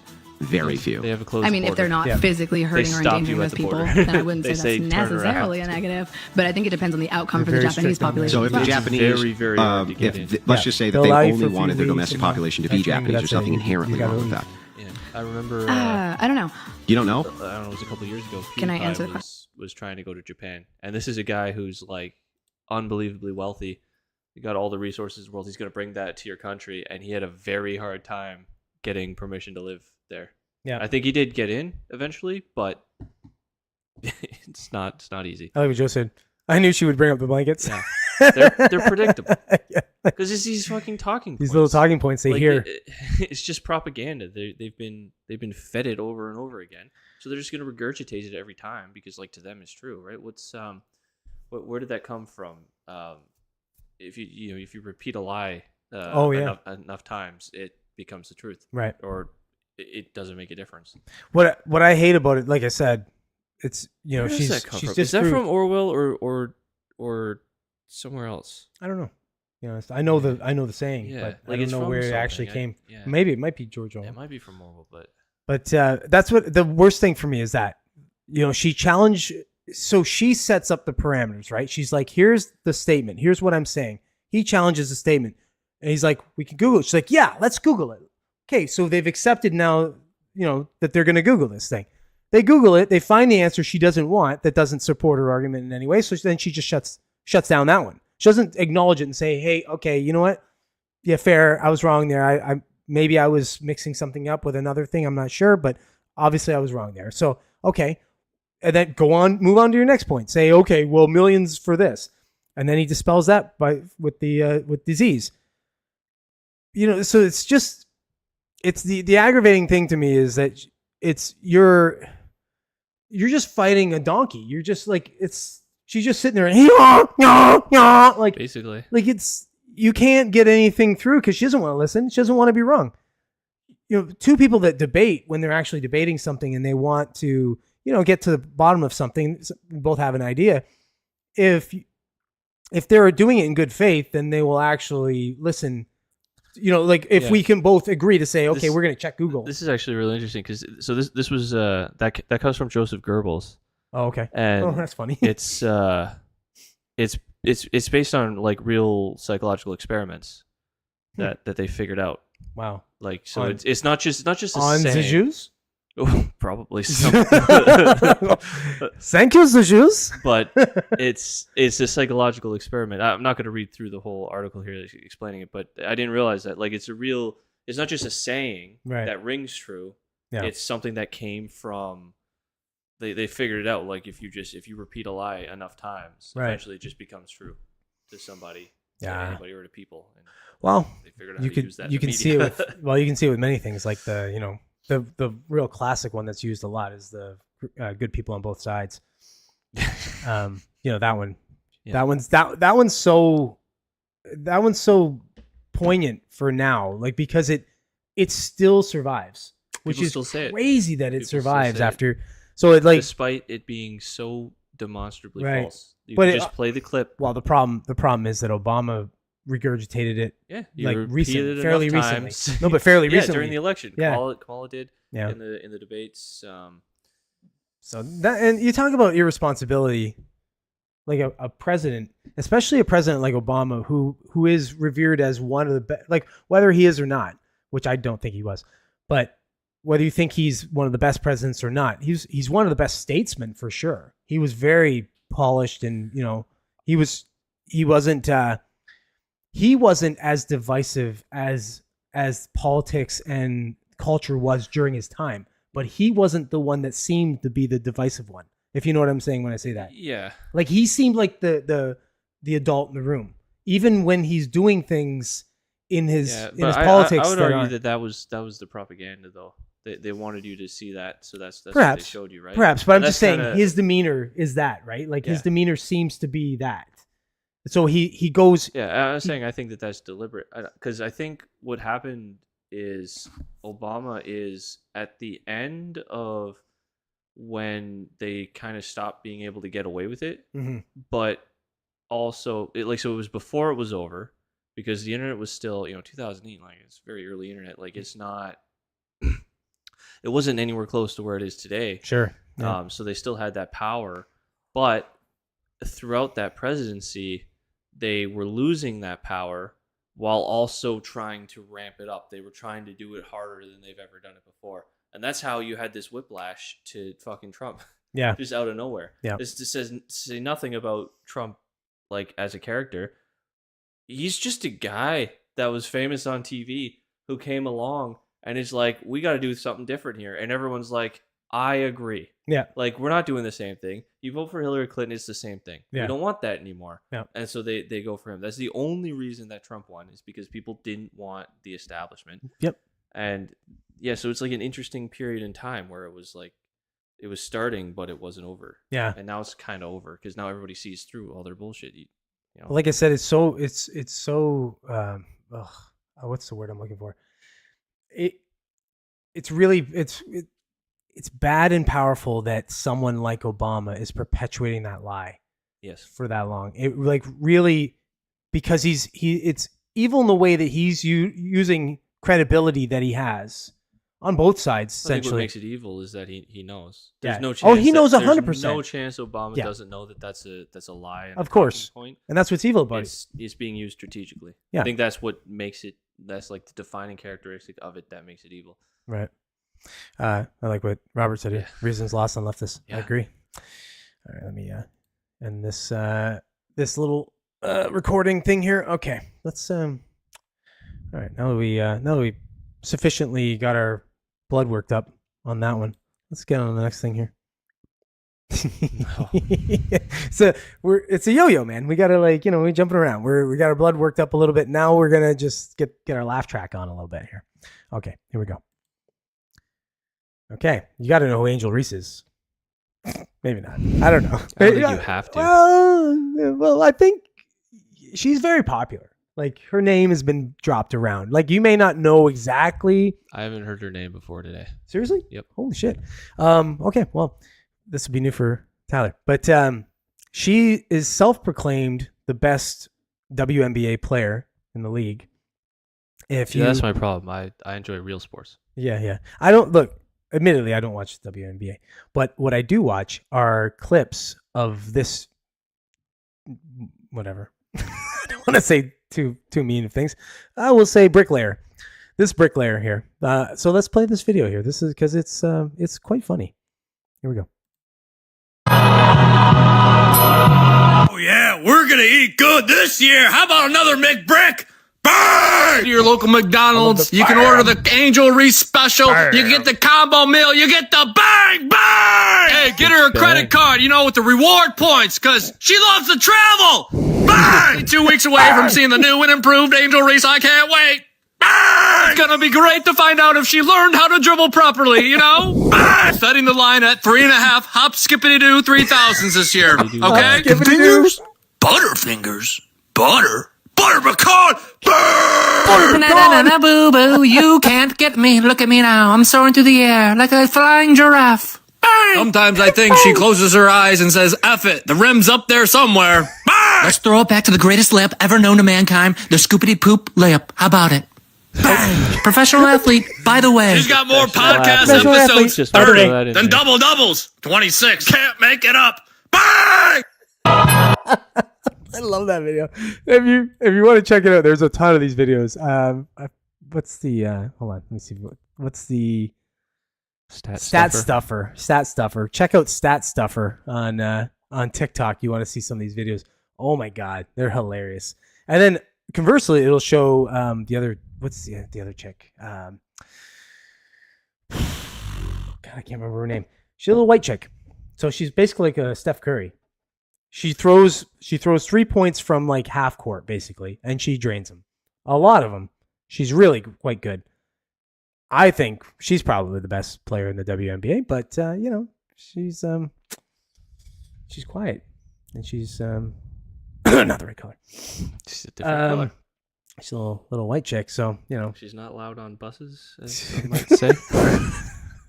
[SPEAKER 3] very few.
[SPEAKER 2] They have a closed
[SPEAKER 4] I mean, if they're
[SPEAKER 2] border.
[SPEAKER 4] not physically hurting or
[SPEAKER 2] stop
[SPEAKER 4] endangering
[SPEAKER 2] you at
[SPEAKER 4] those
[SPEAKER 2] the
[SPEAKER 4] people,
[SPEAKER 2] border.
[SPEAKER 4] then I wouldn't
[SPEAKER 2] They
[SPEAKER 4] say
[SPEAKER 2] say
[SPEAKER 4] that's
[SPEAKER 2] turn
[SPEAKER 4] necessarily a
[SPEAKER 2] around.
[SPEAKER 4] negative. But I think it depends on the outcome for
[SPEAKER 1] They're
[SPEAKER 4] the
[SPEAKER 1] very
[SPEAKER 4] Japanese
[SPEAKER 1] strict on that.
[SPEAKER 4] population.
[SPEAKER 3] So if the
[SPEAKER 4] as well.
[SPEAKER 3] Japanese,
[SPEAKER 2] very, very hard to get in.
[SPEAKER 3] let's just say that
[SPEAKER 1] They'll
[SPEAKER 3] they
[SPEAKER 1] allow you
[SPEAKER 3] only
[SPEAKER 1] for
[SPEAKER 3] wanted
[SPEAKER 1] free
[SPEAKER 3] their
[SPEAKER 1] leaves
[SPEAKER 3] domestic
[SPEAKER 1] and all
[SPEAKER 3] population to
[SPEAKER 1] that.
[SPEAKER 3] be
[SPEAKER 1] That's
[SPEAKER 3] Japanese, there's
[SPEAKER 1] it.
[SPEAKER 3] nothing
[SPEAKER 1] You
[SPEAKER 3] inherently
[SPEAKER 1] gotta
[SPEAKER 3] wrong with
[SPEAKER 1] leave.
[SPEAKER 3] that.
[SPEAKER 2] Yeah, I remember.
[SPEAKER 4] I don't know.
[SPEAKER 3] You don't know?
[SPEAKER 2] I don't know. It was a couple years ago.
[SPEAKER 4] Can I
[SPEAKER 2] PewDiePie
[SPEAKER 4] answer the
[SPEAKER 2] was trying to go to Japan, and this is a guy who's like unbelievably wealthy. He got all the resources in the world. He's going to bring that to your country, and he had a very hard time getting permission to live there.
[SPEAKER 1] Yeah.
[SPEAKER 2] I think he did get in eventually, but it's not easy.
[SPEAKER 1] I like what Joe said. I knew she would bring up the blankets.
[SPEAKER 2] Yeah. They're predictable
[SPEAKER 1] Yeah.
[SPEAKER 2] because it's these fucking talking
[SPEAKER 1] These
[SPEAKER 2] points.
[SPEAKER 1] little talking points they
[SPEAKER 2] Like,
[SPEAKER 1] hear.
[SPEAKER 2] it's just propaganda. They've been fed it over and over again, so they're just gonna regurgitate it every time because like to them it's true, right? Where did that come from? If you repeat a lie enough times, it becomes the truth,
[SPEAKER 1] Right.
[SPEAKER 2] or it doesn't make a difference.
[SPEAKER 1] What I hate about it, like I said, it's
[SPEAKER 2] Where does
[SPEAKER 1] she's
[SPEAKER 2] that come from?
[SPEAKER 1] just
[SPEAKER 2] Is that
[SPEAKER 1] through-
[SPEAKER 2] from Orwell or somewhere else?
[SPEAKER 1] I don't know. To be honest, I know the saying,
[SPEAKER 2] Yeah,
[SPEAKER 1] but I
[SPEAKER 2] like
[SPEAKER 1] don't
[SPEAKER 2] it's
[SPEAKER 1] know
[SPEAKER 2] from
[SPEAKER 1] where it
[SPEAKER 2] something.
[SPEAKER 1] actually came.
[SPEAKER 2] Yeah.
[SPEAKER 1] Maybe it might be George
[SPEAKER 2] Yeah,
[SPEAKER 1] Orwell.
[SPEAKER 2] it might be from Orwell, but
[SPEAKER 1] But that's what the worst thing for me is that, she challenged. So she sets up the parameters, right? She's like, here's the statement. Here's what I'm saying. He challenges the statement. And he's like, we can Google it. She's like, yeah, let's Google it. Okay. So they've accepted now, that they're going to Google this thing. They Google it. They find the answer she doesn't want that doesn't support her argument in any way. So then she just shuts down that one. She doesn't acknowledge it and say, hey, okay, you know what? Yeah, fair. I was wrong there. Maybe I was mixing something up with another thing. I'm not sure, but obviously I was wrong there. So, okay. And then move on to your next point. Say, okay, well, millions for this. And then he dispels that with disease. So it's the aggravating thing to me is that you're just fighting a donkey. You're just like, she's just sitting there and like,
[SPEAKER 2] basically,
[SPEAKER 1] like you can't get anything through because she doesn't want to listen. She doesn't want to be wrong. Two people that debate when they're actually debating something and they want to, get to the bottom of something, both have an idea. If if they're doing it in good faith, then they will actually listen. You know, like if we can both agree to say, okay, we're going to check Google.
[SPEAKER 2] This is actually really interesting because this was that comes from Joseph Goebbels.
[SPEAKER 1] Oh, okay.
[SPEAKER 2] And
[SPEAKER 1] that's funny.
[SPEAKER 2] It's based on like real psychological experiments that they figured out.
[SPEAKER 1] Wow.
[SPEAKER 2] Like so, it's not just a
[SPEAKER 1] on
[SPEAKER 2] saying.
[SPEAKER 1] the Jews.
[SPEAKER 2] Probably
[SPEAKER 1] Thank you, the Jews.
[SPEAKER 2] But it's a psychological experiment. I'm not going to read through the whole article here explaining it, but I didn't realize that like it's not just a saying that rings true.
[SPEAKER 1] Yeah.
[SPEAKER 2] It's something that came from they figured it out. Like if you repeat a lie enough times, eventually it just becomes true to somebody, to anybody or to people. And
[SPEAKER 1] well,
[SPEAKER 2] they figured out how to use that.
[SPEAKER 1] You can see it with many things, like the real classic one that's used a lot is the good people on both sides. That one. Yeah. That one's so poignant for now, like because it still survives, which
[SPEAKER 2] People
[SPEAKER 1] is
[SPEAKER 2] still say
[SPEAKER 1] crazy that it
[SPEAKER 2] People
[SPEAKER 1] survives after.
[SPEAKER 2] It.
[SPEAKER 1] So it like
[SPEAKER 2] despite it being so demonstrably false, you
[SPEAKER 1] but
[SPEAKER 2] can just play the clip.
[SPEAKER 1] Well, the problem is that Obama regurgitated it.
[SPEAKER 2] Yeah,
[SPEAKER 1] like
[SPEAKER 2] recently.
[SPEAKER 1] No, but fairly recently.
[SPEAKER 2] During the election.
[SPEAKER 1] Yeah.
[SPEAKER 2] Kamala did.
[SPEAKER 1] Yeah.
[SPEAKER 2] In the debates.
[SPEAKER 1] So that, and you talk about irresponsibility, like a president, especially a president like Obama, who is revered as one of the best, like whether he is or not, which I don't think he was, but whether you think he's one of the best presidents or not, he's one of the best statesmen for sure. He was very polished, and he wasn't as divisive as politics and culture was during his time, but he wasn't the one that seemed to be the divisive one, if you know what I'm saying when I say that.
[SPEAKER 2] Yeah.
[SPEAKER 1] Like he seemed like the adult in the room, even when he's doing things in his politics.
[SPEAKER 2] I would argue that was the propaganda though. They wanted you to see that, so that's
[SPEAKER 1] perhaps
[SPEAKER 2] what they showed you, right?
[SPEAKER 1] Perhaps, but I'm just saying his demeanor is that, right? Like his demeanor seems to be that. So he goes.
[SPEAKER 2] Yeah, I was saying I think that's deliberate, because I think what happened is Obama is at the end of when they kind of stopped being able to get away with it, but also it was before it was over, because the internet was still 2008, like it's very early internet, like it's not. It wasn't anywhere close to where it is today.
[SPEAKER 1] Sure. Yeah.
[SPEAKER 2] So they still had that power, but throughout that presidency, they were losing that power while also trying to ramp it up. They were trying to do it harder than they've ever done it before. And that's how you had this whiplash to fucking Trump.
[SPEAKER 1] Yeah.
[SPEAKER 2] Just out of nowhere.
[SPEAKER 1] Yeah.
[SPEAKER 2] This just say nothing about Trump, like as a character. He's just a guy that was famous on TV who came along and is like, we got to do something different here. And everyone's like, I agree.
[SPEAKER 1] Yeah.
[SPEAKER 2] Like, we're not doing the same thing. You vote for Hillary Clinton, it's the same thing.
[SPEAKER 1] Yeah.
[SPEAKER 2] We don't want that anymore.
[SPEAKER 1] Yeah.
[SPEAKER 2] And so they go for him. That's the only reason that Trump won, is because people didn't want the establishment.
[SPEAKER 1] Yep.
[SPEAKER 2] And yeah, so it's like an interesting period in time where it was like, it was starting, but it wasn't over. Yeah. And now it's kind of over because now everybody sees through all their bullshit.
[SPEAKER 1] Like I said, it's so what's the word I'm looking for? It's bad and powerful that someone like Obama is perpetuating that lie.
[SPEAKER 2] Yes.
[SPEAKER 1] For that long. It like really, because it's evil in the way that he's using credibility that he has on both sides. Essentially,
[SPEAKER 2] I think what makes it evil is that he knows. There's no chance.
[SPEAKER 1] Oh, he knows 100%.
[SPEAKER 2] There's no chance Obama doesn't know that that's a lie. And
[SPEAKER 1] of course.
[SPEAKER 2] Point.
[SPEAKER 1] And that's what's evil about it.
[SPEAKER 2] It's being used strategically.
[SPEAKER 1] Yeah.
[SPEAKER 2] I think that's what makes it. That's like the defining characteristic of it that makes it evil.
[SPEAKER 1] Right. I like what Robert said. Yeah. Reasons lost and left. I agree. All right, let me end this little recording thing here. Okay, let's all right, now that we sufficiently got our blood worked up on that one, let's get on the next thing here. So it's a yo-yo, man. We gotta we're jumping around. We got our blood worked up a little bit. Now we're gonna just get our laugh track on a little bit here. Okay, here we go. Okay, you got to know who Angel Reese is. Maybe not. I don't know.
[SPEAKER 2] I don't think you have to.
[SPEAKER 1] Well, I think she's very popular. Like, her name has been dropped around. Like, you may not know exactly.
[SPEAKER 2] I haven't heard her name before today.
[SPEAKER 1] Seriously?
[SPEAKER 2] Yep.
[SPEAKER 1] Holy shit. Okay, well, this will be new for Tyler. But she is self-proclaimed the best WNBA player in the league.
[SPEAKER 2] See, that's my problem. I enjoy real sports.
[SPEAKER 1] Yeah. I don't look. Admittedly, I don't watch WNBA, but what I do watch are clips of this. Whatever. I don't want to say too mean of things. I will say bricklayer. This bricklayer here. So let's play this video here. This is because it's quite funny. Here we go.
[SPEAKER 6] Oh yeah, we're gonna eat good this year. How about another McBrick? Bang! To your local McDonald's, you can order the Angel Reese special. You get the combo meal. You get the bang bang. Hey, get her a credit card. With the reward points, cause she loves to travel. Bang! 2 weeks away from seeing the new and improved Angel Reese. I can't wait. Bang! It's gonna be great to find out if she learned how to dribble properly. Bang! Setting the line at 3.5 hop skippity doo 3000s this year. Okay.
[SPEAKER 1] Fingers.
[SPEAKER 6] Butterfingers. Butter pecan.
[SPEAKER 7] Banana boo boo, you can't get me. Look at me now. I'm soaring through the air like a flying giraffe. Bang!
[SPEAKER 6] Sometimes I think she closes her eyes and says, F it, the rim's up there somewhere. Bang!
[SPEAKER 7] Let's throw it back to the greatest layup ever known to mankind, the scoopity poop layup. How about it? Bang! Professional athlete, by the way.
[SPEAKER 6] She's got more podcast
[SPEAKER 1] Professional athlete.
[SPEAKER 6] episodes,
[SPEAKER 2] Just throw that
[SPEAKER 6] 30,
[SPEAKER 2] in
[SPEAKER 6] than
[SPEAKER 2] there.
[SPEAKER 6] double-doubles, 26. Can't make it up. Bang!
[SPEAKER 1] I love that video. If you want to check it out, there's a ton of these videos. What's the hold on, let me see. What's the Stat Stuffer? Check out Stat Stuffer on TikTok. You want to see some of these videos? Oh my god, they're hilarious. And then conversely, it'll show the other. What's the other chick? God, I can't remember her name. She's a little white chick. So she's basically like a Steph Curry. She throws 3 points from like half court basically, and she drains them. A lot of them. She's really quite good. I think she's probably the best player in the WNBA, but she's quiet and she's not the right color.
[SPEAKER 2] She's a different color.
[SPEAKER 1] She's a little white chick, so
[SPEAKER 2] She's not loud on buses, as some might say.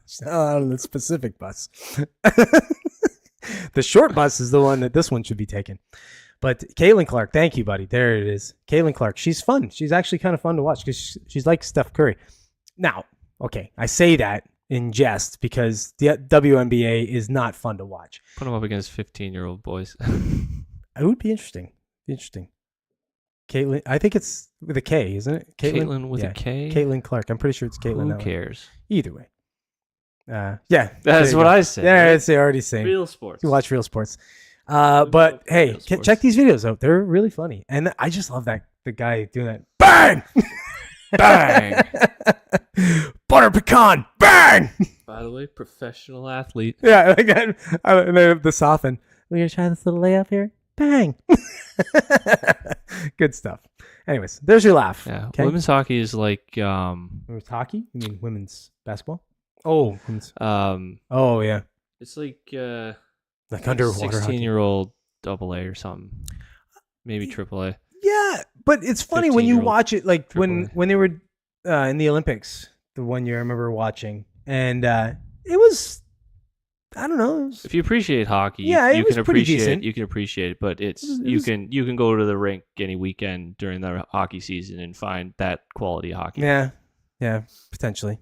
[SPEAKER 1] she's not on the specific bus. The short bus is the one that this one should be taken. But Caitlin Clark, thank you, buddy. There it is. Caitlin Clark. She's fun. She's actually kind of fun to watch because she's like Steph Curry. Now, okay, I say that in jest because the WNBA is not fun to watch.
[SPEAKER 2] Put them up against 15-year-old boys.
[SPEAKER 1] It would be interesting. Caitlin, I think it's with a K, isn't it?
[SPEAKER 2] Caitlin with a K?
[SPEAKER 1] Caitlin Clark. I'm pretty sure it's Caitlin.
[SPEAKER 2] Who cares?
[SPEAKER 1] Either way. Yeah.
[SPEAKER 2] That's what I said.
[SPEAKER 1] Yeah, it's already saying.
[SPEAKER 2] Real sports.
[SPEAKER 1] You watch real sports. But hey,
[SPEAKER 2] real sports.
[SPEAKER 1] check these videos out. They're really funny. And I just love the guy doing that. Bang!
[SPEAKER 2] Bang!
[SPEAKER 1] Butter pecan. Bang!
[SPEAKER 2] By the way, professional athlete.
[SPEAKER 1] Yeah, like that. And then the soften. We're going to try this little layup here. Bang! Good stuff. Anyways, there's your laugh.
[SPEAKER 2] Yeah,
[SPEAKER 1] Okay?
[SPEAKER 2] women's hockey is like
[SPEAKER 1] Women's hockey? You mean women's basketball? Oh, women's.
[SPEAKER 2] um
[SPEAKER 1] Oh, yeah.
[SPEAKER 2] it's like
[SPEAKER 1] Like underwater hockey.
[SPEAKER 2] 16-year-old AA or something. Maybe AAA.
[SPEAKER 1] Yeah, but it's funny when you
[SPEAKER 2] 15-year-old
[SPEAKER 1] watch it, like when
[SPEAKER 2] AAA.
[SPEAKER 1] they were in the Olympics, the one year I remember watching, and it was, I don't know. It was,
[SPEAKER 2] If you appreciate hockey,
[SPEAKER 1] Yeah, it
[SPEAKER 2] you
[SPEAKER 1] was
[SPEAKER 2] can
[SPEAKER 1] pretty
[SPEAKER 2] appreciate
[SPEAKER 1] decent.
[SPEAKER 2] you can appreciate it, but it's
[SPEAKER 1] It
[SPEAKER 2] you
[SPEAKER 1] was-
[SPEAKER 2] can go to the rink any weekend during the hockey season and find that quality hockey.
[SPEAKER 1] yeah, potentially.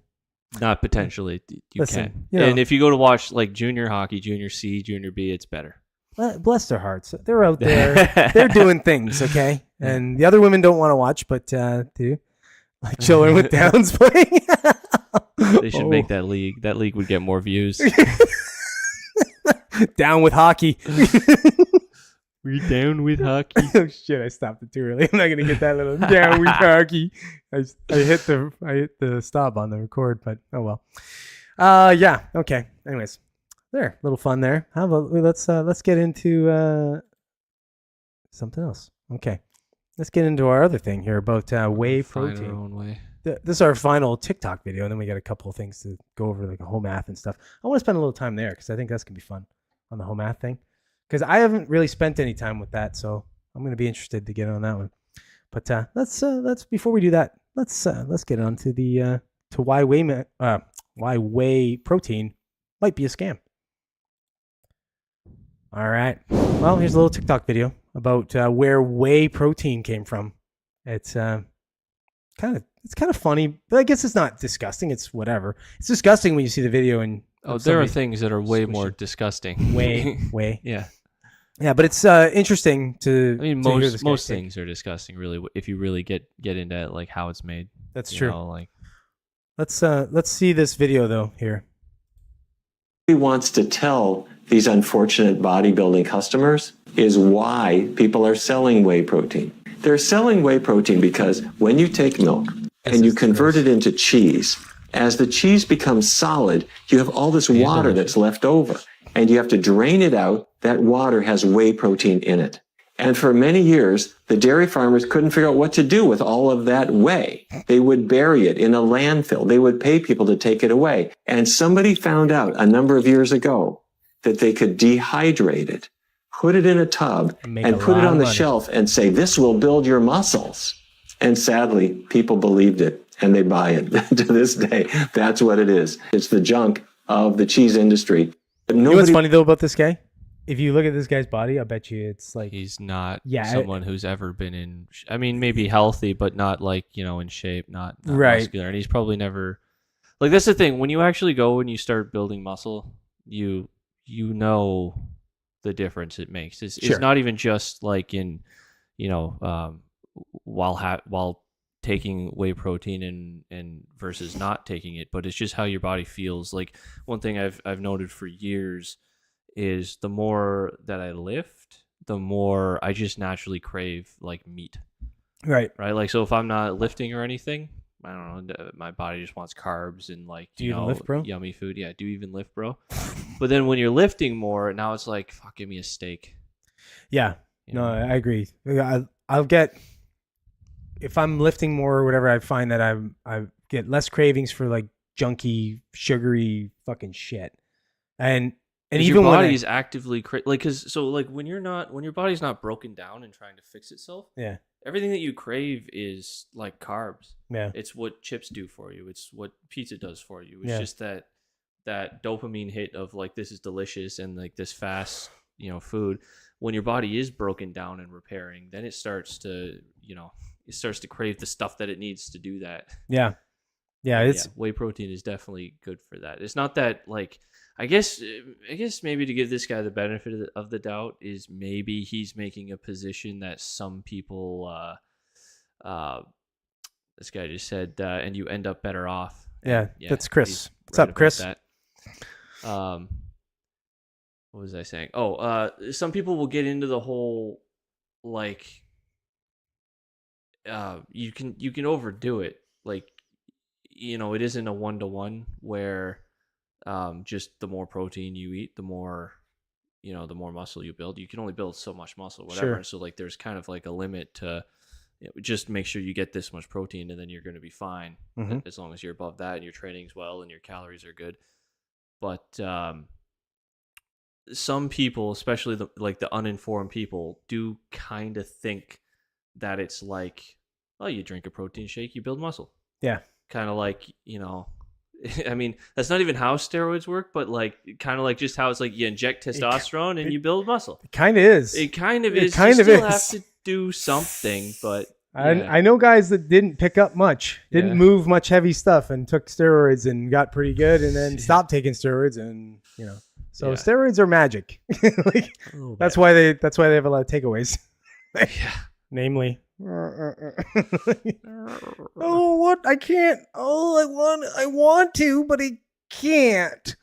[SPEAKER 2] Not potentially, you
[SPEAKER 1] Listen,
[SPEAKER 2] can. And if you go to watch like junior hockey, junior C, junior B, it's better.
[SPEAKER 1] Bless their hearts. They're out there. They're doing things, okay? And the other women don't want to watch, but do. Like children with Downs playing.
[SPEAKER 2] They should make that league. That league would get more views.
[SPEAKER 1] Down with hockey.
[SPEAKER 2] We're down with hockey.
[SPEAKER 1] Oh shit! I stopped it too early. I'm not gonna get that little down with hockey. I hit the stop on the record, but oh well. Yeah. Okay. Anyways, there, little fun there. How about let's get into something else. Okay, let's get into our other thing here about whey
[SPEAKER 2] Find our
[SPEAKER 1] protein.
[SPEAKER 2] own way.
[SPEAKER 1] This is our final TikTok video, and then we got a couple of things to go over, like a whole math and stuff. I want to spend a little time there because I think that's gonna be fun on the whole math thing. Because I haven't really spent any time with that, so I'm going to be interested to get on that one. But let's before we do that, let's get on to the to why whey protein might be a scam. All right. Well, here's a little TikTok video. about where whey protein came from. It's kind of funny, but I guess it's not disgusting. It's whatever. It's disgusting when you see the video and
[SPEAKER 2] there are things that are way more
[SPEAKER 1] squishy.
[SPEAKER 2] disgusting.
[SPEAKER 1] Whey.
[SPEAKER 2] Yeah.
[SPEAKER 1] But it's interesting to.
[SPEAKER 2] I mean,
[SPEAKER 1] to hear this
[SPEAKER 2] most
[SPEAKER 1] guy's take.
[SPEAKER 2] things are disgusting, really, if you really get into like how it's made.
[SPEAKER 1] That's
[SPEAKER 2] you
[SPEAKER 1] true.
[SPEAKER 2] know, like,
[SPEAKER 1] Let's see this video though here.
[SPEAKER 8] He wants to tell these unfortunate bodybuilding customers is why people are selling whey protein. They're selling whey protein because when you take milk and you convert it into cheese, as the cheese becomes solid, you have all this water that's left over, and you have to drain it out. That water has whey protein in it. And for many years, the dairy farmers couldn't figure out what to do with all of that whey. They would bury it in a landfill. They would pay people to take it away. And somebody found out a number of years ago that they could dehydrate it, put it in a tub, and put it on the shelf and say, this will build your muscles. And sadly, people believed it and they buy it to this day. That's what it is. It's the junk of the cheese industry. But
[SPEAKER 1] You know what's funny though about this guy? If you look at this guy's body, I bet you it's like
[SPEAKER 2] he's not someone who's ever been in. I mean, maybe healthy, but not like in shape, not
[SPEAKER 1] right.
[SPEAKER 2] muscular. And he's probably never. Like that's the thing. When you actually go and you start building muscle, you know the difference it makes. It's not even just like in, while taking whey protein and versus not taking it, but it's just how your body feels. Like one thing I've noted for years is the more that I lift, the more I just naturally crave like meat.
[SPEAKER 1] Right.
[SPEAKER 2] Like, so if I'm not lifting or anything, I don't know, my body just wants carbs and like,
[SPEAKER 1] do you even lift, bro?
[SPEAKER 2] Yummy food. Yeah. Do you even lift, bro? But then when you're lifting more, now it's like, fuck, give me a steak.
[SPEAKER 1] Yeah. I agree. I'll get, if I'm lifting more or whatever, I find that I get less cravings for like junky, sugary fucking shit. And even
[SPEAKER 2] your
[SPEAKER 1] when
[SPEAKER 2] body's actively when your body's not broken down and trying to fix itself, everything that you crave is like carbs.
[SPEAKER 1] Yeah,
[SPEAKER 2] it's what chips do for you. It's what pizza does for you. It's just that dopamine hit of like this is delicious and like this fast food. When your body is broken down and repairing, then it starts to crave the stuff that it needs to do that.
[SPEAKER 1] Yeah,
[SPEAKER 2] whey protein is definitely good for that. It's not that like. I guess maybe to give this guy the benefit of the doubt is maybe he's making a position that some people, this guy just said, and you end up better off.
[SPEAKER 1] Yeah, that's Chris. What's up, Chris?
[SPEAKER 2] What was I saying? Oh, some people will get into the whole like, you can overdo it. Like, it isn't a 1-to-1 where. Just the more protein you eat, the more muscle you build. You can only build so much muscle, whatever.
[SPEAKER 1] Sure.
[SPEAKER 2] So like, there's kind of like a limit to just make sure you get this much protein, and then you're going to be fine as long as you're above that and your training's well and your calories are good. But some people, especially the uninformed people, do kind of think that it's like, oh, you drink a protein shake, you build muscle.
[SPEAKER 1] Yeah.
[SPEAKER 2] Kind of like, I mean, that's not even how steroids work, but like kind of like just how it's like you inject testosterone and you build muscle.
[SPEAKER 1] It kind of is.
[SPEAKER 2] It kind of is.
[SPEAKER 1] Kind
[SPEAKER 2] you
[SPEAKER 1] of
[SPEAKER 2] still
[SPEAKER 1] is.
[SPEAKER 2] have to do something, but
[SPEAKER 1] I know guys that didn't pick up much, didn't move much heavy stuff, and took steroids and got pretty good, and then stopped taking steroids, and so steroids are magic. Like that's why they have a lot of takeaways. Namely. Oh, what? I can't. Oh, I want to, but I can't.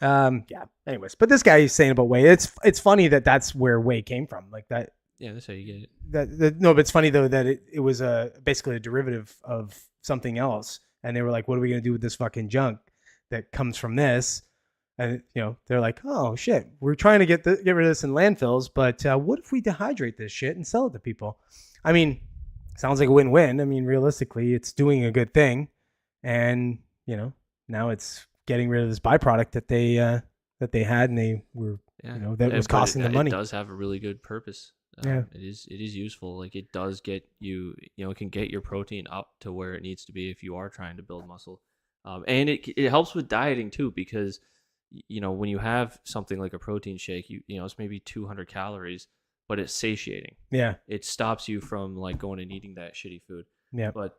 [SPEAKER 1] Anyways, but this guy is saying about whey. It's funny that's where whey came from. Like that.
[SPEAKER 2] Yeah, that's how you get it.
[SPEAKER 1] No, but it's funny though that it was basically a derivative of something else, and they were like, "What are we gonna do with this fucking junk that comes from this?" And they're like, "Oh shit, we're trying to get rid of this in landfills, but what if we dehydrate this shit and sell it to people?" I mean, sounds like a win-win. I mean, realistically, it's doing a good thing, and now it's getting rid of this byproduct that they had, and they were that was costing them money.
[SPEAKER 2] It does have a really good purpose. It is useful. Like it does get you, it can get your protein up to where it needs to be if you are trying to build muscle, and it helps with dieting too, because when you have something like a protein shake, it's maybe 200 calories. but it's satiating.
[SPEAKER 1] Yeah.
[SPEAKER 2] It stops you from like going and eating that shitty food.
[SPEAKER 1] Yeah.
[SPEAKER 2] But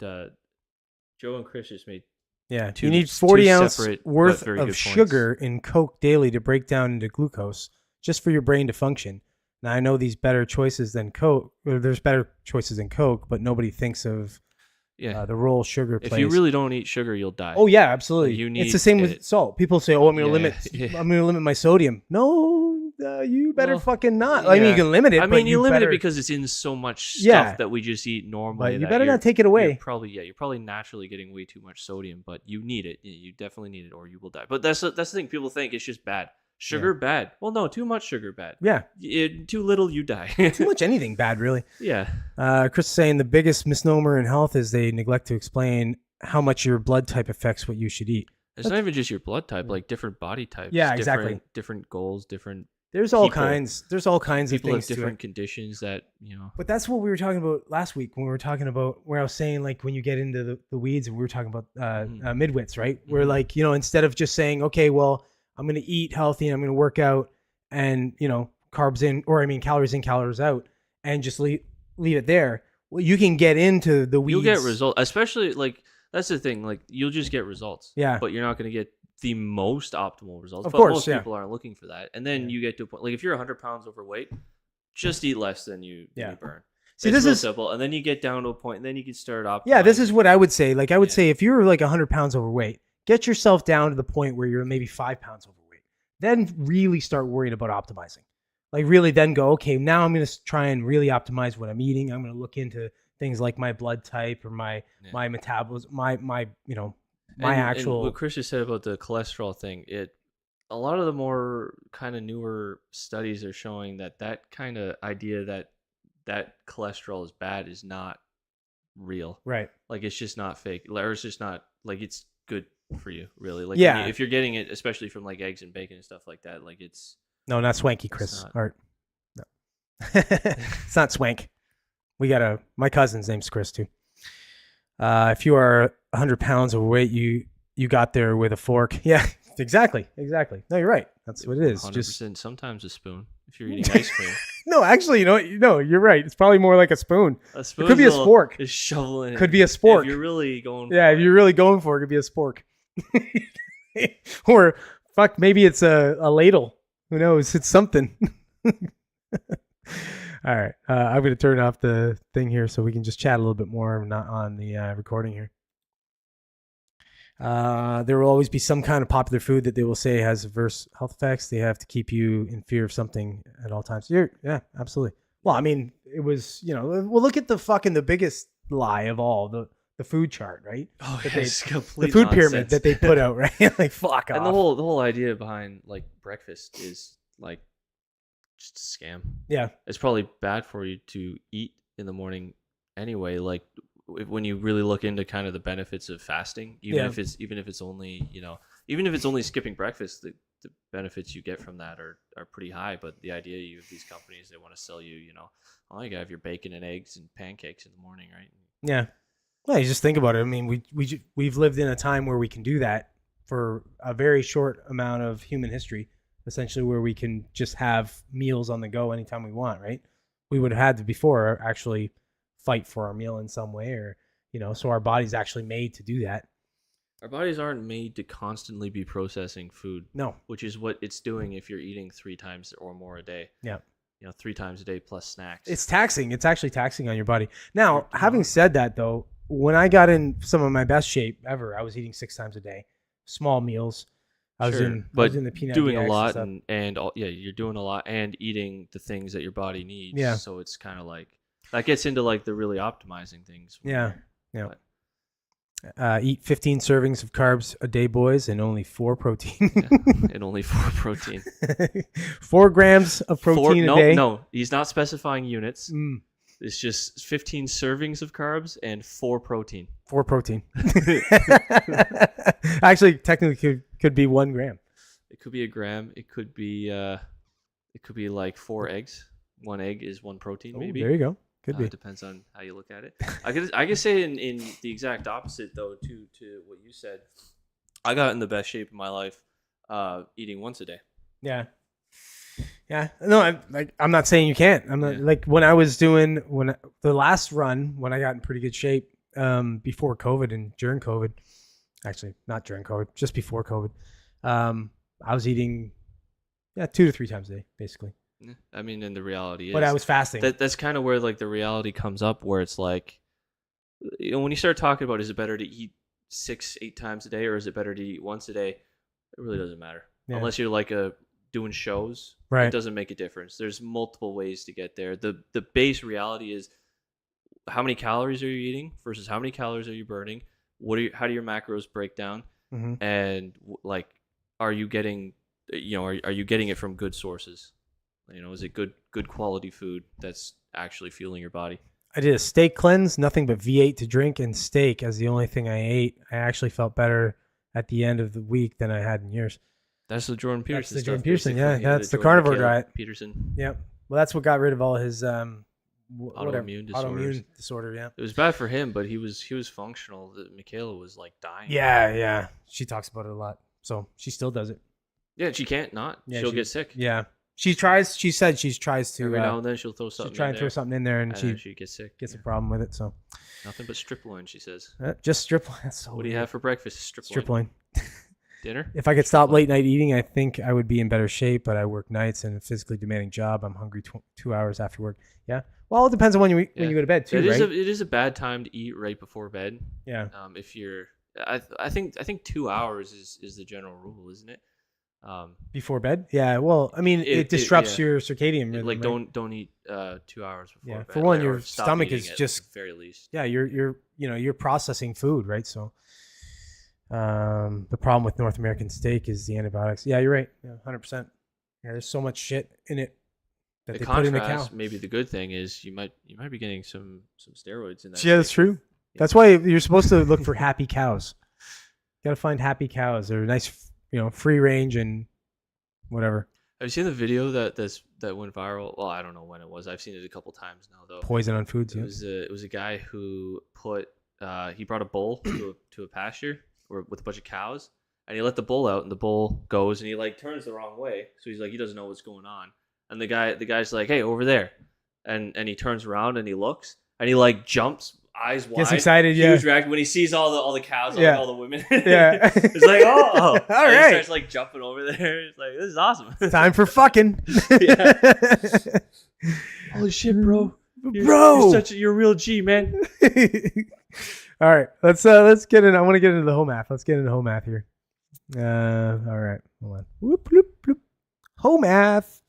[SPEAKER 2] Joe and Chris just made
[SPEAKER 1] Yeah.
[SPEAKER 2] two-
[SPEAKER 1] You need
[SPEAKER 2] two
[SPEAKER 1] 40 ounce
[SPEAKER 2] separate but
[SPEAKER 1] worth
[SPEAKER 2] very
[SPEAKER 1] of
[SPEAKER 2] good points.
[SPEAKER 1] sugar in Coke daily to break down into glucose just for your brain to function. Now, I know these better choices than Coke, or there's better choices than Coke, but nobody thinks of the role sugar plays.
[SPEAKER 2] If you really don't eat sugar, you'll die.
[SPEAKER 1] Oh yeah, absolutely.
[SPEAKER 2] You
[SPEAKER 1] It's the
[SPEAKER 2] need
[SPEAKER 1] same with
[SPEAKER 2] it.
[SPEAKER 1] salt. People say, "Oh, I'm going to
[SPEAKER 2] Yeah,
[SPEAKER 1] limit.
[SPEAKER 2] yeah.
[SPEAKER 1] I'm going to limit my sodium." No, you better
[SPEAKER 2] Well,
[SPEAKER 1] fucking not. I mean, you
[SPEAKER 2] yeah.
[SPEAKER 1] can limit it.
[SPEAKER 2] I
[SPEAKER 1] but
[SPEAKER 2] mean, you limit
[SPEAKER 1] better,
[SPEAKER 2] it because it's in so much stuff
[SPEAKER 1] Yeah.
[SPEAKER 2] that we just eat normally.
[SPEAKER 1] But you
[SPEAKER 2] that
[SPEAKER 1] better
[SPEAKER 2] you're-
[SPEAKER 1] not take it away.
[SPEAKER 2] You're probably naturally getting way too much sodium, but you need it. You definitely need it, or you will die. But that's the thing. People think it's just bad. Sugar bad. Well, no, too much sugar bad.
[SPEAKER 1] Yeah,
[SPEAKER 2] Too little, you die.
[SPEAKER 1] too much anything bad, really.
[SPEAKER 2] Yeah.
[SPEAKER 1] Chris is saying the biggest misnomer in health is they neglect to explain how much your blood type affects what you should eat.
[SPEAKER 2] It's not even just your blood type, like different body types.
[SPEAKER 1] Yeah, exactly.
[SPEAKER 2] Different goals, different.
[SPEAKER 1] There's all
[SPEAKER 2] people.
[SPEAKER 1] kinds. There's all kinds of
[SPEAKER 2] People
[SPEAKER 1] things
[SPEAKER 2] have
[SPEAKER 1] to
[SPEAKER 2] different
[SPEAKER 1] it.
[SPEAKER 2] conditions that
[SPEAKER 1] But that's what we were talking about last week when we were talking about where I was saying like when you get into the weeds and we were talking about midwits, right? Where like instead of just saying okay, well I'm going to eat healthy and I'm going to work out and carbs in calories in, calories out, and just leave it there. Well, you can get into the weeds.
[SPEAKER 2] you'll get results, especially like that's the thing. Like you'll just get results.
[SPEAKER 1] Yeah.
[SPEAKER 2] But you're not going to get the most optimal results.
[SPEAKER 1] Of
[SPEAKER 2] But
[SPEAKER 1] course,
[SPEAKER 2] most
[SPEAKER 1] yeah.
[SPEAKER 2] people aren't looking for that. And then you get to a point like if you're 100 pounds overweight, just eat less than you burn.
[SPEAKER 1] See,
[SPEAKER 2] It's
[SPEAKER 1] this
[SPEAKER 2] real
[SPEAKER 1] is
[SPEAKER 2] simple, and then you get down to a point, and then you can start optimizing.
[SPEAKER 1] Yeah, this is what I would say. Like I would say if you're like 100 pounds overweight, get yourself down to the point where you're maybe 5 pounds overweight. Then really start worrying about optimizing. Like really then go, okay, now I'm going to try and really optimize what I'm eating. I'm going to look into things like my blood type or my metabolism, my actual.
[SPEAKER 2] And what Chris just said about the cholesterol thing, a lot of the more kind of newer studies are showing that kind of idea that cholesterol is bad is not real.
[SPEAKER 1] Right.
[SPEAKER 2] Like it's just not fake, or it's just not like it's good for you, really. Like
[SPEAKER 1] Yeah.
[SPEAKER 2] if you're getting it, especially from like eggs and bacon and stuff like that, like it's
[SPEAKER 1] No, not swanky, Chris.
[SPEAKER 2] not.
[SPEAKER 1] Art. No. It's not swank. My cousin's name's Chris too. If you are 100 pounds overweight, you got there with a fork. Yeah, exactly. No, you're right. That's what it is.
[SPEAKER 2] 100%.
[SPEAKER 1] Just
[SPEAKER 2] Sometimes a spoon if you're eating ice cream.
[SPEAKER 1] no, actually, no, you're right. It's probably more like a spoon.
[SPEAKER 2] A spoon
[SPEAKER 1] It could be a spork.
[SPEAKER 2] Is shoveling it.
[SPEAKER 1] Could be a spork.
[SPEAKER 2] If you're really going.
[SPEAKER 1] Yeah,
[SPEAKER 2] for
[SPEAKER 1] if
[SPEAKER 2] it.
[SPEAKER 1] you're really going for it, it could be a spork. Or fuck, maybe it's a ladle. Who knows? It's something. All right. I'm going to turn off the thing here so we can just chat a little bit more. I'm not on the recording here. There will always be some kind of popular food that they will say has adverse health effects. They have to keep you in fear of something at all times. Yeah, absolutely. Well, I mean, it was, well, look at the biggest lie of all, the food chart, right?
[SPEAKER 2] Oh,
[SPEAKER 1] That
[SPEAKER 2] yeah, it's
[SPEAKER 1] the
[SPEAKER 2] complete
[SPEAKER 1] food pyramid
[SPEAKER 2] nonsense.
[SPEAKER 1] that they put out, right? Like, fuck off.
[SPEAKER 2] And the whole idea behind like breakfast is like just a scam.
[SPEAKER 1] Yeah.
[SPEAKER 2] It's probably bad for you to eat in the morning anyway. Like when you really look into kind of the benefits of fasting, even if it's only skipping breakfast, the benefits you get from that are pretty high. But the idea you have these companies, they want to sell you, you gotta have your bacon and eggs and pancakes in the morning, right?
[SPEAKER 1] Yeah. Well, you just think about it. I mean, we've lived in a time where we can do that for a very short amount of human history, essentially, where we can just have meals on the go anytime we want, right? We would have had to before actually fight for our meal in some way, or so our body's actually made to do that.
[SPEAKER 2] Our bodies aren't made to constantly be processing food.
[SPEAKER 1] No.
[SPEAKER 2] Which is what it's doing if you're eating 3 times or more a day.
[SPEAKER 1] Yeah.
[SPEAKER 2] 3 times a day plus snacks.
[SPEAKER 1] It's taxing. It's actually taxing on your body. Now, having said that, though, when I got in some of my best shape ever, I was eating 6 times a day, small meals. I was in the peanut
[SPEAKER 2] doing a
[SPEAKER 1] DX
[SPEAKER 2] lot
[SPEAKER 1] and
[SPEAKER 2] you're doing a lot and eating the things that your body needs.
[SPEAKER 1] Yeah.
[SPEAKER 2] So it's kind of like that gets into like the really optimizing things.
[SPEAKER 1] Yeah. Eat 15 servings of carbs a day, boys, and only 4 protein.
[SPEAKER 2] And only 4 protein.
[SPEAKER 1] 4 grams of protein a day.
[SPEAKER 2] No, he's not specifying units.
[SPEAKER 1] Mm.
[SPEAKER 2] It's just 15 servings of carbs and 4 protein.
[SPEAKER 1] 4 protein. Actually, technically, could be 1 gram.
[SPEAKER 2] It could be a gram. It could be like 4 eggs. 1 egg is 1 protein,
[SPEAKER 1] Oh,
[SPEAKER 2] maybe.
[SPEAKER 1] there you go. Could be.
[SPEAKER 2] It depends on how you look at it. I could say in the exact opposite though to what you said. I got in the best shape of my life eating once a day.
[SPEAKER 1] Yeah. Yeah, no, I'm not saying you can't. I'm not like when I was doing the last run when I got in pretty good shape before COVID and during COVID, actually not during COVID, just before COVID. I was eating 2 to 3 times a day basically.
[SPEAKER 2] I mean, and the reality is,
[SPEAKER 1] but I was fasting.
[SPEAKER 2] That's kind of where like the reality comes up, where it's like, you know, when you start talking about is it better to eat 6-8 times a day or is it better to eat once a day, it really doesn't matter unless you're like doing shows.
[SPEAKER 1] Right.
[SPEAKER 2] It doesn't make a difference. There's multiple ways to get there. The base reality is how many calories are you eating versus how many calories are you burning? How do your macros break down?
[SPEAKER 1] Mm-hmm.
[SPEAKER 2] And like, are you getting, you know, are you getting it from good sources? You know, is it good quality food that's actually fueling your body?
[SPEAKER 1] I did a steak cleanse, nothing but V8 to drink and steak as the only thing I ate. I actually felt better at the end of the week than I had in years.
[SPEAKER 2] That's the Jordan Peterson.
[SPEAKER 1] That's the Jordan
[SPEAKER 2] stuff,
[SPEAKER 1] Peterson,
[SPEAKER 2] basically.
[SPEAKER 1] yeah. That's the
[SPEAKER 2] Jordan
[SPEAKER 1] carnivore
[SPEAKER 2] Caleb
[SPEAKER 1] diet.
[SPEAKER 2] Peterson.
[SPEAKER 1] Yep. Well, that's what got rid of all his
[SPEAKER 2] Autoimmune disorders.
[SPEAKER 1] Autoimmune disorder, yeah.
[SPEAKER 2] It was bad for him, but he was functional. Michaela was like dying.
[SPEAKER 1] Yeah. She talks about it a lot. So she still does it.
[SPEAKER 2] Yeah, she can't not.
[SPEAKER 1] Yeah,
[SPEAKER 2] She'll get sick.
[SPEAKER 1] Yeah. She tries. She said she tries to.
[SPEAKER 2] Every now and then she'll throw something.
[SPEAKER 1] She'll try and throw something in there, and
[SPEAKER 2] she gets sick.
[SPEAKER 1] Gets a problem with it. So
[SPEAKER 2] nothing but strip loin, she says.
[SPEAKER 1] Just strip loin. So
[SPEAKER 2] what do you have for breakfast?
[SPEAKER 1] Strip loin.
[SPEAKER 2] Dinner?
[SPEAKER 1] If I could stop late night eating, I think I would be in better shape. But I work nights and a physically demanding job. I'm hungry 2 hours after work. Yeah. Well, it depends on when you go to bed too, right?
[SPEAKER 2] It is a bad time to eat right before bed.
[SPEAKER 1] Yeah.
[SPEAKER 2] If you're, I think 2 hours is the general rule, isn't it?
[SPEAKER 1] Before bed? Yeah. Well, I mean, it disrupts your circadian rhythm.
[SPEAKER 2] Like don't eat 2 hours before bed.
[SPEAKER 1] For one,
[SPEAKER 2] or
[SPEAKER 1] your
[SPEAKER 2] stop
[SPEAKER 1] stomach
[SPEAKER 2] eating
[SPEAKER 1] is
[SPEAKER 2] at
[SPEAKER 1] just
[SPEAKER 2] the very least.
[SPEAKER 1] Yeah, you're processing food, right? So the problem with North American steak is the antibiotics. Yeah, you're right. Yeah, 100%. Yeah, there's so much shit in it that
[SPEAKER 2] The
[SPEAKER 1] they put in the cow.
[SPEAKER 2] contrast, maybe the good thing is you might be getting some steroids in that.
[SPEAKER 1] Yeah, that's true. Yeah. That's why you're supposed to look for happy cows. You got to find happy cows. They're nice, free range and whatever.
[SPEAKER 2] Have you seen the video that went viral? Well, I don't know when it was. I've seen it a couple times now, though.
[SPEAKER 1] Poison on foods.
[SPEAKER 2] It was a guy who he brought a bull to a pasture with a bunch of cows, and he let the bull out, and the bull goes and he like turns the wrong way, so he's like he doesn't know what's going on, and the guy's like, hey, over there, and he turns around and he looks and he like jumps. Eyes wide,
[SPEAKER 1] gets excited,
[SPEAKER 2] huge reaction when he sees all the cows, all the women.
[SPEAKER 1] Yeah,
[SPEAKER 2] it's like, oh,
[SPEAKER 1] all right.
[SPEAKER 2] He starts like jumping over there. It's like, this is awesome.
[SPEAKER 1] Time for fucking.
[SPEAKER 2] Holy shit, bro! You're a real G, man.
[SPEAKER 1] All right, let's get in. I want to get into the home math. Let's get into home math here. All right, hold on. Whoop, bloop, bloop. Home math.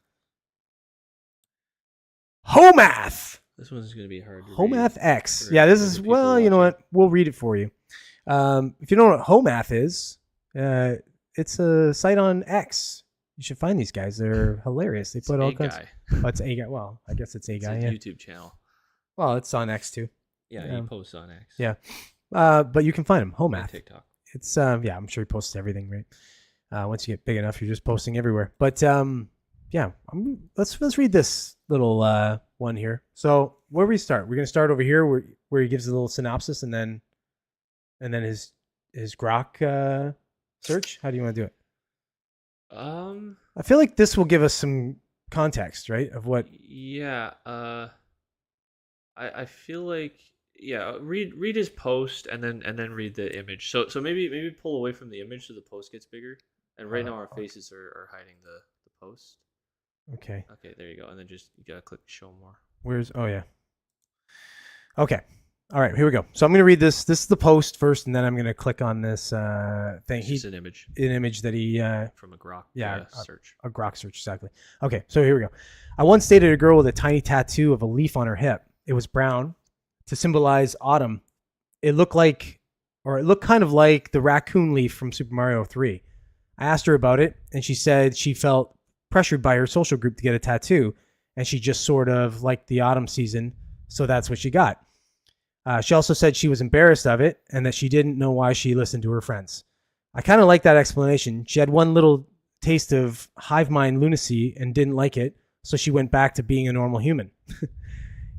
[SPEAKER 1] Home math.
[SPEAKER 2] This one's going to be hard to
[SPEAKER 1] Home
[SPEAKER 2] read
[SPEAKER 1] Math X. Yeah, this is, well, you know what? We'll read it for you. If you don't know what Home Math is, it's a site on X. You should find these guys. They're hilarious. They put all kinds. Oh, it's a guy. Well, I guess it's a guy.
[SPEAKER 2] It's a YouTube channel.
[SPEAKER 1] Well, it's on X too.
[SPEAKER 2] Yeah, he posts on X.
[SPEAKER 1] Yeah. But you can find him. Home Math.
[SPEAKER 2] TikTok.
[SPEAKER 1] It's, yeah, I'm sure he posts everything, right? Once you get big enough, you're just posting everywhere. But, yeah, let's read this little one here. So where we start? We're gonna start over here where he gives a little synopsis and then his grok search. How do you want to do it? I feel like this will give us some context, right? Of what?
[SPEAKER 2] Yeah. I feel like read his post and then read the image. So maybe pull away from the image so the post gets bigger. And right now our faces are hiding the post.
[SPEAKER 1] Okay.
[SPEAKER 2] Okay, there you go. And then just you gotta click show more.
[SPEAKER 1] Oh yeah. Okay. All right, here we go. So I'm gonna read this. This is the post first, and then I'm gonna click on this thing.
[SPEAKER 2] It's an image.
[SPEAKER 1] An image that he
[SPEAKER 2] from a grok.
[SPEAKER 1] Search. A grok search, exactly. Okay, so here we go. I once dated a girl with a tiny tattoo of a leaf on her hip. It was brown to symbolize autumn. It looked kind of like the raccoon leaf from Super Mario 3. I asked her about it, and she said she felt pressured by her social group to get a tattoo, and she just sort of liked the autumn season, so that's what she got. She also said she was embarrassed of it and that she didn't know why she listened to her friends. I kind of like that explanation. She had one little taste of hive mind lunacy and didn't like it, so she went back to being a normal human.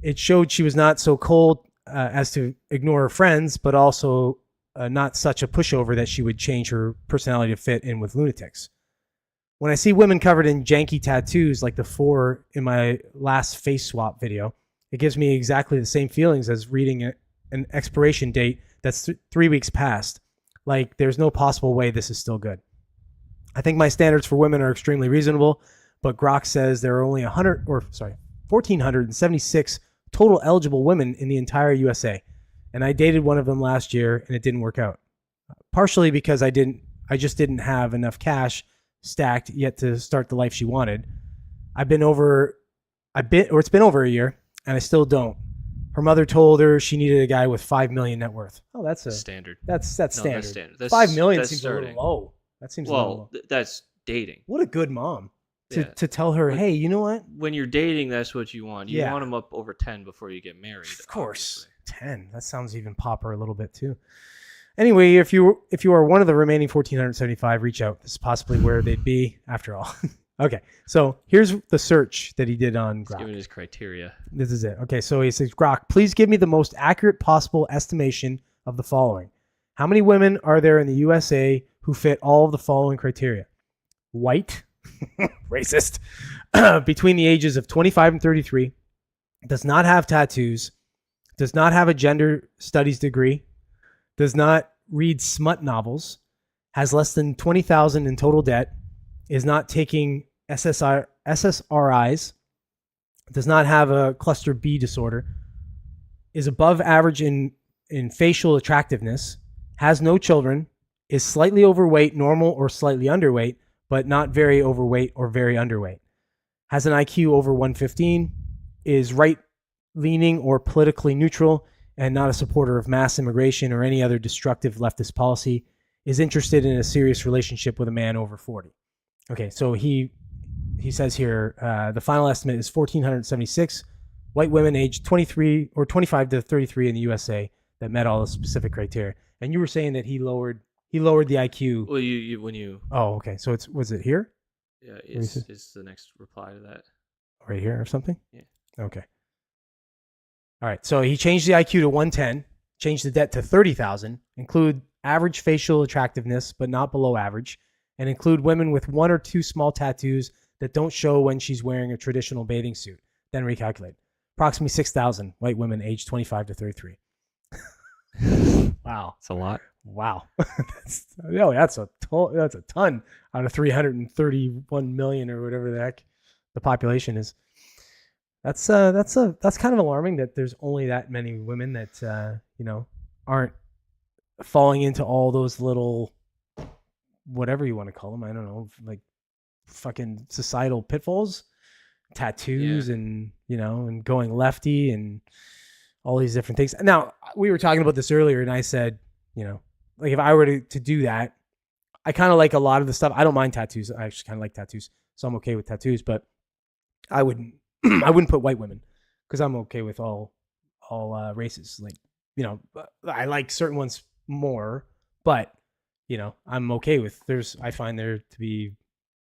[SPEAKER 1] It showed she was not so cold as to ignore her friends, but also not such a pushover that she would change her personality to fit in with lunatics. When I see women covered in janky tattoos like the 4 in my last face swap video, it gives me exactly the same feelings as reading an expiration date that's 3 weeks past. Like, there's no possible way this is still good. I think my standards for women are extremely reasonable, but Grok says there are only 1,476 total eligible women in the entire USA. And I dated one of them last year and it didn't work out. Partially because I just didn't have enough cash stacked yet to start the life she wanted. It's been over a year and I still don't. Her mother told her she needed a guy with 5 million net worth. Oh, that's
[SPEAKER 2] standard.
[SPEAKER 1] That's standard.
[SPEAKER 2] That's standard.
[SPEAKER 1] 5 million seems
[SPEAKER 2] starting.
[SPEAKER 1] a little low. That seems a little low.
[SPEAKER 2] That's dating.
[SPEAKER 1] What a good mom to tell her, hey, you know what?
[SPEAKER 2] When you're dating, that's what you want. You want them up over 10 before you get married.
[SPEAKER 1] Of course. Obviously. 10. That sounds even popper a little bit too. Anyway, if you are one of the remaining 1,475, reach out. This is possibly where they'd be after all. Okay, so here's the search that he did on Grok.
[SPEAKER 2] Given his criteria.
[SPEAKER 1] This is it. Okay, so he says, Grok, please give me the most accurate possible estimation of the following. How many women are there in the USA who fit all of the following criteria? White, racist, between the ages of 25 and 33, does not have tattoos, does not have a gender studies degree, does not read smut novels, has less than 20,000 in total debt, is not taking SSRIs, does not have a cluster B disorder, is above average in facial attractiveness, has no children, is slightly overweight, normal, or slightly underweight, but not very overweight or very underweight, has an IQ over 115, is right-leaning or politically neutral, and not a supporter of mass immigration or any other destructive leftist policy, is interested in a serious relationship with a man over 40. Okay, so he says here, the final estimate is 1,476 white women aged 23 or 25 to 33 in the USA that met all the specific criteria. And you were saying that he lowered the IQ.
[SPEAKER 2] Well, when you.
[SPEAKER 1] Oh, okay. So was it here?
[SPEAKER 2] Yeah, it's the next reply to that.
[SPEAKER 1] Right here or something?
[SPEAKER 2] Yeah.
[SPEAKER 1] Okay. All right. So he changed the IQ to 110, changed the debt to 30,000, include average facial attractiveness, but not below average, and include women with 1 or 2 small tattoos that don't show when she's wearing a traditional bathing suit. Then recalculate. Approximately 6,000 white women aged 25 to 33. Wow.
[SPEAKER 2] That's a lot.
[SPEAKER 1] Wow. that's a ton out of 331 million or whatever the heck the population is. That's kind of alarming that there's only that many women that aren't falling into all those little whatever you want to call them. I don't know, like fucking societal pitfalls, tattoos, and and going lefty and all these different things. Now, we were talking about this earlier, and I said, like if I were to do that, I kind of like a lot of the stuff. I don't mind tattoos. I actually kind of like tattoos, so I'm okay with tattoos. But I wouldn't put white women because I'm okay with all races. Like I like certain ones more, but I'm okay with. I find there to be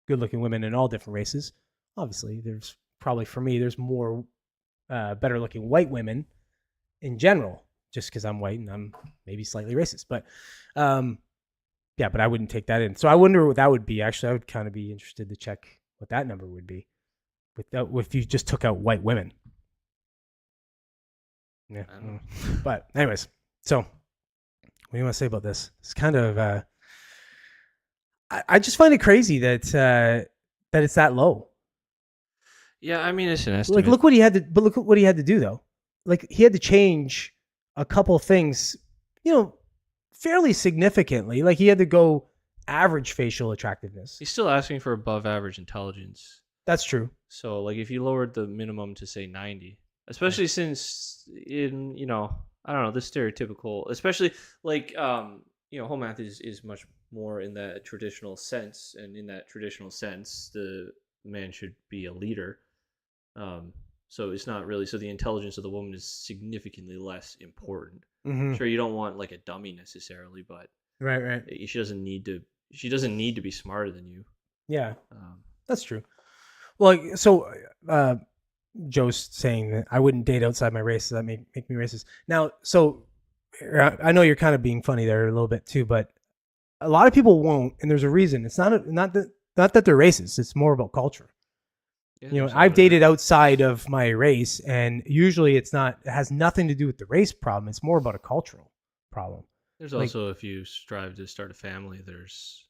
[SPEAKER 1] good-looking women in all different races. Obviously, there's probably for me there's more better-looking white women in general, just because I'm white and I'm maybe slightly racist. But but I wouldn't take that in. So I wonder what that would be. Actually, I would kind of be interested to check what that number would be if you just took out white women. Yeah. But anyways, so what do you want to say about this? It's kind of I just find it crazy that it's that low.
[SPEAKER 2] Yeah, I mean it's an estimate.
[SPEAKER 1] Like look what he had to do though. Like he had to change a couple of things, fairly significantly. Like he had to go average facial attractiveness.
[SPEAKER 2] He's still asking for above average intelligence.
[SPEAKER 1] That's true.
[SPEAKER 2] So like if you lowered the minimum to say 90, especially since in I don't know, this stereotypical, especially like home math is much more in that traditional sense, and in that traditional sense the man should be a leader. So it's not really, so the intelligence of the woman is significantly less important. Mm-hmm. Sure, you don't want like a dummy necessarily, but
[SPEAKER 1] right.
[SPEAKER 2] She doesn't need to be smarter than you.
[SPEAKER 1] Yeah, that's true. Well, so Joe's saying that I wouldn't date outside my race, so that make me racist. Now, so I know you're kind of being funny there a little bit too, but a lot of people won't, and there's a reason. It's not the not that they're racist. It's more about culture.
[SPEAKER 2] Yeah,
[SPEAKER 1] You know,
[SPEAKER 2] there's a
[SPEAKER 1] I've
[SPEAKER 2] lot of
[SPEAKER 1] dated outside of my race, and usually it has nothing to do with the race problem. It's more about a cultural problem.
[SPEAKER 2] There's
[SPEAKER 1] like-
[SPEAKER 2] also, if you strive to start a family, there's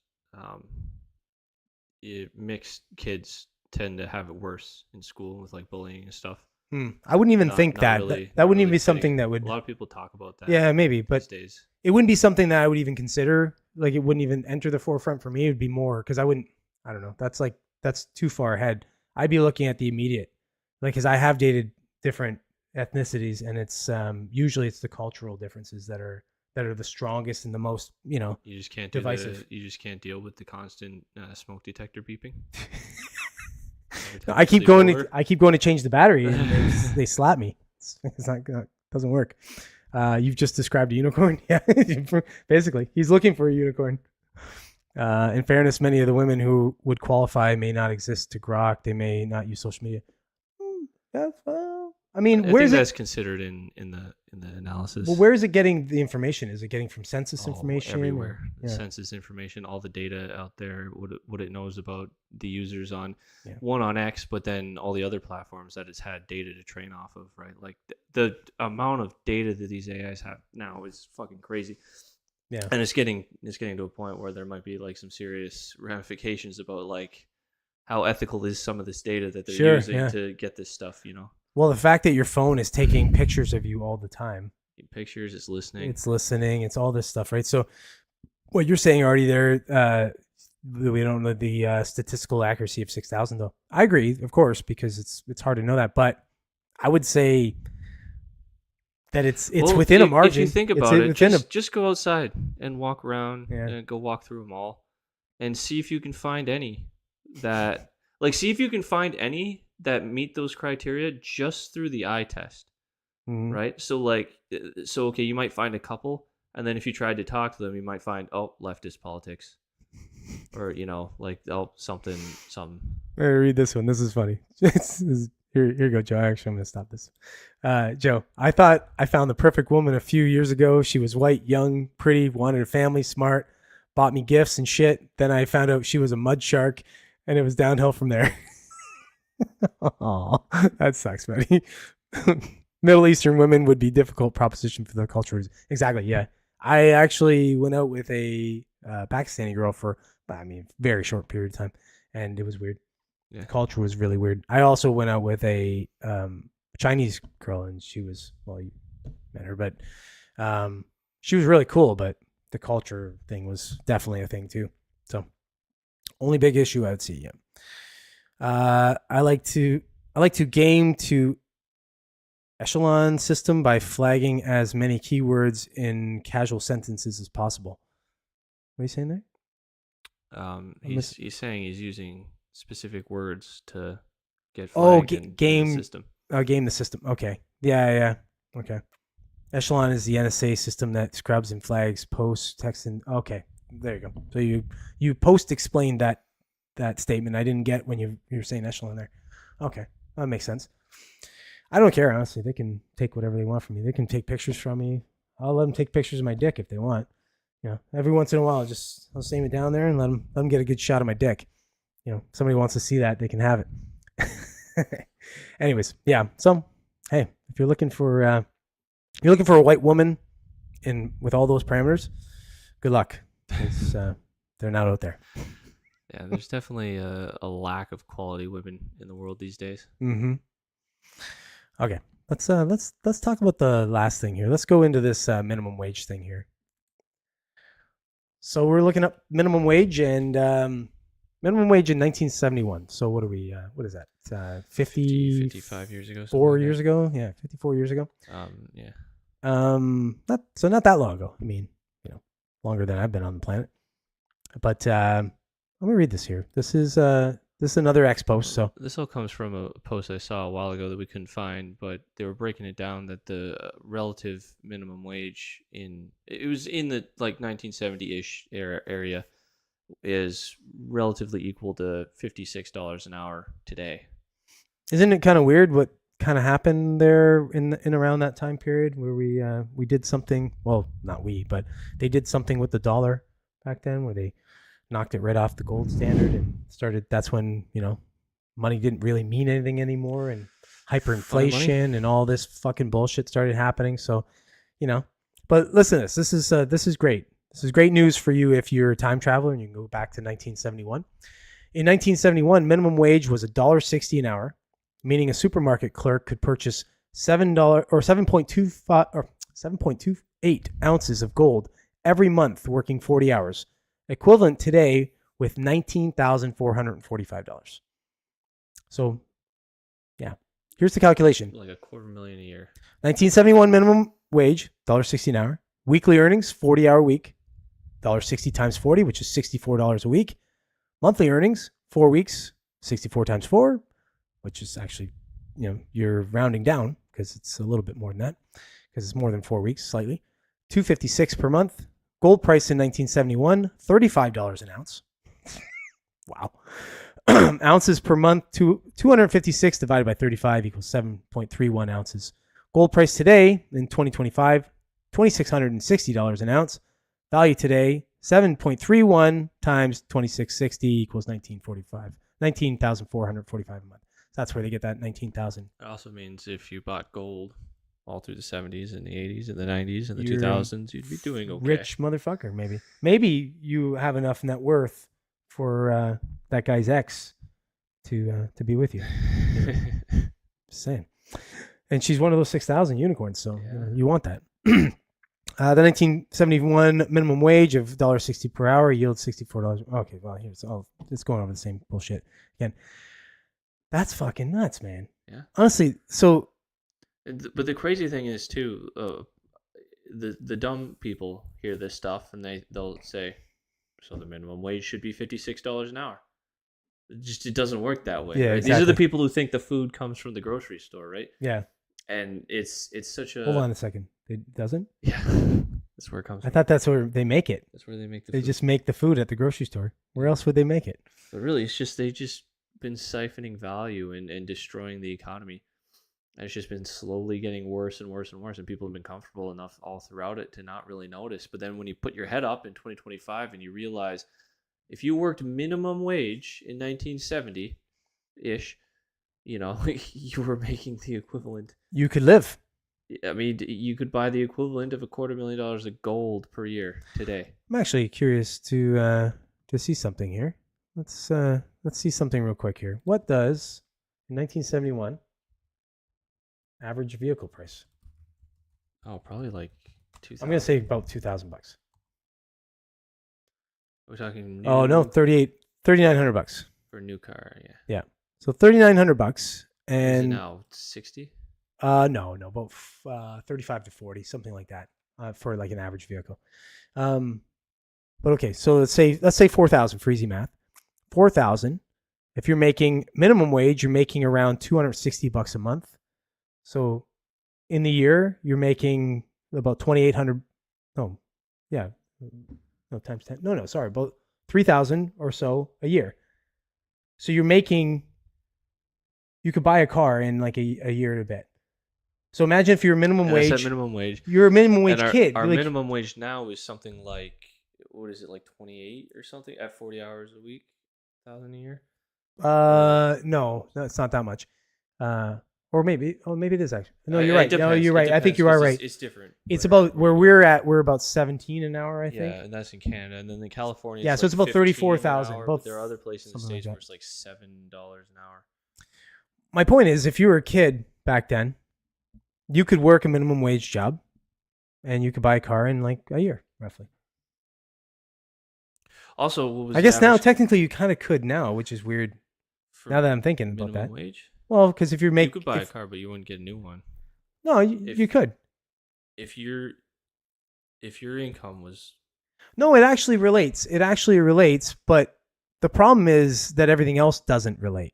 [SPEAKER 2] mixed kids tend to have it worse in school with like bullying and stuff.
[SPEAKER 1] I wouldn't even
[SPEAKER 2] Not-
[SPEAKER 1] think
[SPEAKER 2] not
[SPEAKER 1] that.
[SPEAKER 2] really-
[SPEAKER 1] That
[SPEAKER 2] not
[SPEAKER 1] wouldn't even
[SPEAKER 2] really
[SPEAKER 1] be something
[SPEAKER 2] fitting.
[SPEAKER 1] that would.
[SPEAKER 2] A lot of people talk about that.
[SPEAKER 1] Yeah, maybe, but
[SPEAKER 2] these days.
[SPEAKER 1] it wouldn't be something that I would even consider. Like, it wouldn't even enter the forefront for me. It would be more because I don't know. That's too far ahead. I'd be looking at the immediate, like, because I have dated different ethnicities, and it's usually it's the cultural differences that are the strongest and the most, you know,
[SPEAKER 2] You just can't
[SPEAKER 1] divisive.
[SPEAKER 2] You just can't deal with the constant smoke detector beeping. Every
[SPEAKER 1] No,
[SPEAKER 2] time
[SPEAKER 1] I
[SPEAKER 2] you
[SPEAKER 1] keep
[SPEAKER 2] sleep
[SPEAKER 1] going
[SPEAKER 2] over.
[SPEAKER 1] to change the battery, and they slap me. It's not doesn't work. You've just described a unicorn. Yeah, basically, he's looking for a unicorn. In fairness, many of the women who would qualify may not exist to grok. They may not use social media. Yeah, well, I mean,
[SPEAKER 2] I
[SPEAKER 1] where's
[SPEAKER 2] think
[SPEAKER 1] it?
[SPEAKER 2] that's considered in the analysis.
[SPEAKER 1] Well, where is it getting the information? Is it getting from census
[SPEAKER 2] Oh,
[SPEAKER 1] information?
[SPEAKER 2] everywhere?
[SPEAKER 1] Or- yeah.
[SPEAKER 2] Census information, all the data out there, what it knows about the users on
[SPEAKER 1] Yeah.
[SPEAKER 2] one on X, but then all the other platforms that it's had data to train off of, right? Like the amount of data that these AIs have now is fucking crazy.
[SPEAKER 1] Yeah.
[SPEAKER 2] And it's getting to a point where there might be like some serious ramifications about like how ethical is some of this data that they're
[SPEAKER 1] Sure,
[SPEAKER 2] using
[SPEAKER 1] yeah.
[SPEAKER 2] to get this stuff, you know.
[SPEAKER 1] Well, the fact that your phone is taking pictures of you all the time,
[SPEAKER 2] Pictures, it's listening.
[SPEAKER 1] it's listening, it's all this stuff, right? So, what you're saying already there, we don't know the statistical accuracy of 6,000, though. I agree, of course, because it's hard to know that, but I would say that it's
[SPEAKER 2] Well,
[SPEAKER 1] within a
[SPEAKER 2] if
[SPEAKER 1] margin.
[SPEAKER 2] you think
[SPEAKER 1] It's
[SPEAKER 2] about it,
[SPEAKER 1] within
[SPEAKER 2] just go outside and walk around
[SPEAKER 1] Yeah.
[SPEAKER 2] and go walk through a mall and see if you can find any that meet those criteria just through the eye test,
[SPEAKER 1] Mhm.
[SPEAKER 2] right? So okay, you might find a couple, and then if you tried to talk to them, you might find leftist politics, or like something.
[SPEAKER 1] All right, read this one. This is funny. Here you go, Joe. Actually, I'm going to stop this. Joe, I thought I found the perfect woman a few years ago. She was white, young, pretty, wanted a family, smart, bought me gifts and shit. Then I found out she was a mud shark, and it was downhill from there. Oh, that sucks, buddy. Middle Eastern women would be difficult proposition for their culture. Exactly, yeah. I actually went out with a Pakistani girl for, very short period of time, and it was weird.
[SPEAKER 2] Yeah.
[SPEAKER 1] The culture was really weird. I also went out with a Chinese girl, and she was, well, you met her, but she was really cool, but the culture thing was definitely a thing too. So only big issue I would see, yeah. I like to game to echelon system by flagging as many keywords in casual sentences as possible. What are you saying there?
[SPEAKER 2] He's saying he's using specific words to get
[SPEAKER 1] Oh,
[SPEAKER 2] flagged in
[SPEAKER 1] game
[SPEAKER 2] the system.
[SPEAKER 1] Game the system. Okay. Yeah. Okay. Echelon is the NSA system that scrubs and flags posts, text, and okay. There you go. So you post explained that statement. I didn't get when you were saying echelon there. Okay, that makes sense. I don't care, honestly. They can take whatever they want from me. They can take pictures from me. I'll let them take pictures of my dick if they want. Every once in a while, I'll save it down there and let them get a good shot of my dick. If somebody wants to see that, they can have it. Anyways, yeah. So, hey, if you're looking for a white woman with all those parameters, good luck. They're not out there.
[SPEAKER 2] Yeah, there's definitely a lack of quality women in the world these days.
[SPEAKER 1] Mm-hmm. Okay, let's talk about the last thing here. Let's go into this minimum wage thing here. So we're looking up minimum wage and minimum wage in 1971. So what are we? What is that?
[SPEAKER 2] 55 years ago.
[SPEAKER 1] 4 years ago. Yeah, 54 years ago.
[SPEAKER 2] Yeah.
[SPEAKER 1] Not that long ago. Longer than I've been on the planet. But let me read this here. This is another X post. So
[SPEAKER 2] this all comes from a post I saw a while ago that we couldn't find, but they were breaking it down that the relative minimum wage it was in the like 1970-ish area is relatively equal to $56 an hour today.
[SPEAKER 1] Isn't it kind of weird what kind of happened there in around that time period where we did something? Well, not we, but they did something with the dollar back then, where they knocked it right off the gold standard and started. That's when money didn't really mean anything anymore, and hyperinflation and all this fucking bullshit started happening. So, but listen to this. This is great. This is great news for you if you're a time traveler and you can go back to 1971. In 1971, minimum wage was $1.60 an hour, meaning a supermarket clerk could purchase $7 or 7.25 or 7.28 ounces of gold every month working 40 hours, equivalent today with $19,445. So, yeah, here's the calculation.
[SPEAKER 2] Like $250,000 a year.
[SPEAKER 1] 1971 minimum wage, $1.60 an hour. Weekly earnings, 40-hour week, $1.60 times 40, which is $64 a week. Monthly earnings, 4 weeks, 64 times 4, which is actually, you're rounding down because it's a little bit more than that because it's more than 4 weeks, slightly. $256 per month. Gold price in 1971, $35 an ounce. Wow. Ounces per month, 256 divided by 35 equals 7.31 ounces. Gold price today in 2025, $2,660 an ounce. Value today, 7.31 times 2660 equals 19,445 a month. So that's where they get that 19,000.
[SPEAKER 2] It also means if you bought gold all through the 70s and the 80s and the 90s and the 2000s, you'd be doing okay.
[SPEAKER 1] Rich motherfucker, maybe. Maybe you have enough net worth for that guy's ex to be with you. Just saying. And she's one of those 6,000 unicorns, so you want that. The 1971 minimum wage of $1.60 per hour yields $64. Okay, well, it's going over the same bullshit again. That's fucking nuts, man.
[SPEAKER 2] Yeah.
[SPEAKER 1] Honestly, so.
[SPEAKER 2] But the crazy thing is too, the dumb people hear this stuff and they'll say, so the minimum wage should be $56 an hour. It doesn't work that way.
[SPEAKER 1] Yeah,
[SPEAKER 2] right?
[SPEAKER 1] exactly.
[SPEAKER 2] These are the people who think the food comes from the grocery store, right?
[SPEAKER 1] Yeah.
[SPEAKER 2] And it's such a.
[SPEAKER 1] Hold on a second. It doesn't?
[SPEAKER 2] Yeah. That's where it comes from.
[SPEAKER 1] I thought that's where they make it.
[SPEAKER 2] That's where they make the
[SPEAKER 1] They
[SPEAKER 2] food.
[SPEAKER 1] just make the food at the grocery store. Where else would they make it?
[SPEAKER 2] But really, it's just they've just been siphoning value and destroying the economy. And it's just been slowly getting worse and worse and worse. And people have been comfortable enough all throughout it to not really notice. But then when you put your head up in 2025 and you realize if you worked minimum wage in 1970-ish, you were making the equivalent.
[SPEAKER 1] You could live.
[SPEAKER 2] I mean, you could buy the equivalent of $250,000 of gold per year today.
[SPEAKER 1] I'm actually curious to see something here. Let's see something real quick here. What does in 1971 average vehicle price?
[SPEAKER 2] Oh, probably like $2,000.
[SPEAKER 1] I'm gonna say about $2,000.
[SPEAKER 2] We're talking.
[SPEAKER 1] Oh no, $3,900
[SPEAKER 2] for a new car. Yeah.
[SPEAKER 1] Yeah, so $3,900
[SPEAKER 2] Is it
[SPEAKER 1] and
[SPEAKER 2] now 60?
[SPEAKER 1] no, about 35 to 40, something like that, for like an average vehicle. But okay, so let's say 4,000 for easy math. 4,000. If you're making minimum wage, you're making around $260 a month. So in the year, you're making about 2,800. No, yeah, no times 10. No, sorry, about 3,000 or so a year. So you could buy a car in like a year and a bit. So imagine if you're minimum wage.
[SPEAKER 2] That's minimum wage.
[SPEAKER 1] You're a minimum wage kid.
[SPEAKER 2] Our
[SPEAKER 1] Like,
[SPEAKER 2] minimum wage now is something like, what is it, like 28 or something at 40 hours a week, 1,000 a year?
[SPEAKER 1] no, it's not that much. Or maybe it is actually. No,
[SPEAKER 2] It
[SPEAKER 1] you're right. No,
[SPEAKER 2] depends.
[SPEAKER 1] you're
[SPEAKER 2] It
[SPEAKER 1] right. I think
[SPEAKER 2] depends,
[SPEAKER 1] you are
[SPEAKER 2] 'cause
[SPEAKER 1] right.
[SPEAKER 2] It's different.
[SPEAKER 1] It's
[SPEAKER 2] but-
[SPEAKER 1] about where we're at. We're about 17 an hour, I think.
[SPEAKER 2] Yeah, and that's in Canada. And then in California,
[SPEAKER 1] Yeah, so it's about
[SPEAKER 2] 15 an
[SPEAKER 1] 34,000,
[SPEAKER 2] hour,
[SPEAKER 1] both
[SPEAKER 2] but there are other places in the
[SPEAKER 1] something like
[SPEAKER 2] States where
[SPEAKER 1] that.
[SPEAKER 2] it's like $7 an hour.
[SPEAKER 1] My point is, if you were a kid back then, you could work a minimum wage job, and you could buy a car in like a year, roughly.
[SPEAKER 2] Also, what was
[SPEAKER 1] I
[SPEAKER 2] the
[SPEAKER 1] guess now
[SPEAKER 2] average
[SPEAKER 1] technically you kind of could now, which is weird.
[SPEAKER 2] for
[SPEAKER 1] Now that I'm thinking about
[SPEAKER 2] minimum
[SPEAKER 1] that.
[SPEAKER 2] wage?
[SPEAKER 1] Well, because if you're
[SPEAKER 2] You
[SPEAKER 1] making,
[SPEAKER 2] could buy a car, but you wouldn't get a new one.
[SPEAKER 1] no,
[SPEAKER 2] if-
[SPEAKER 1] you could.
[SPEAKER 2] If your income was
[SPEAKER 1] No, it actually relates. It actually relates, but the problem is that everything else doesn't relate.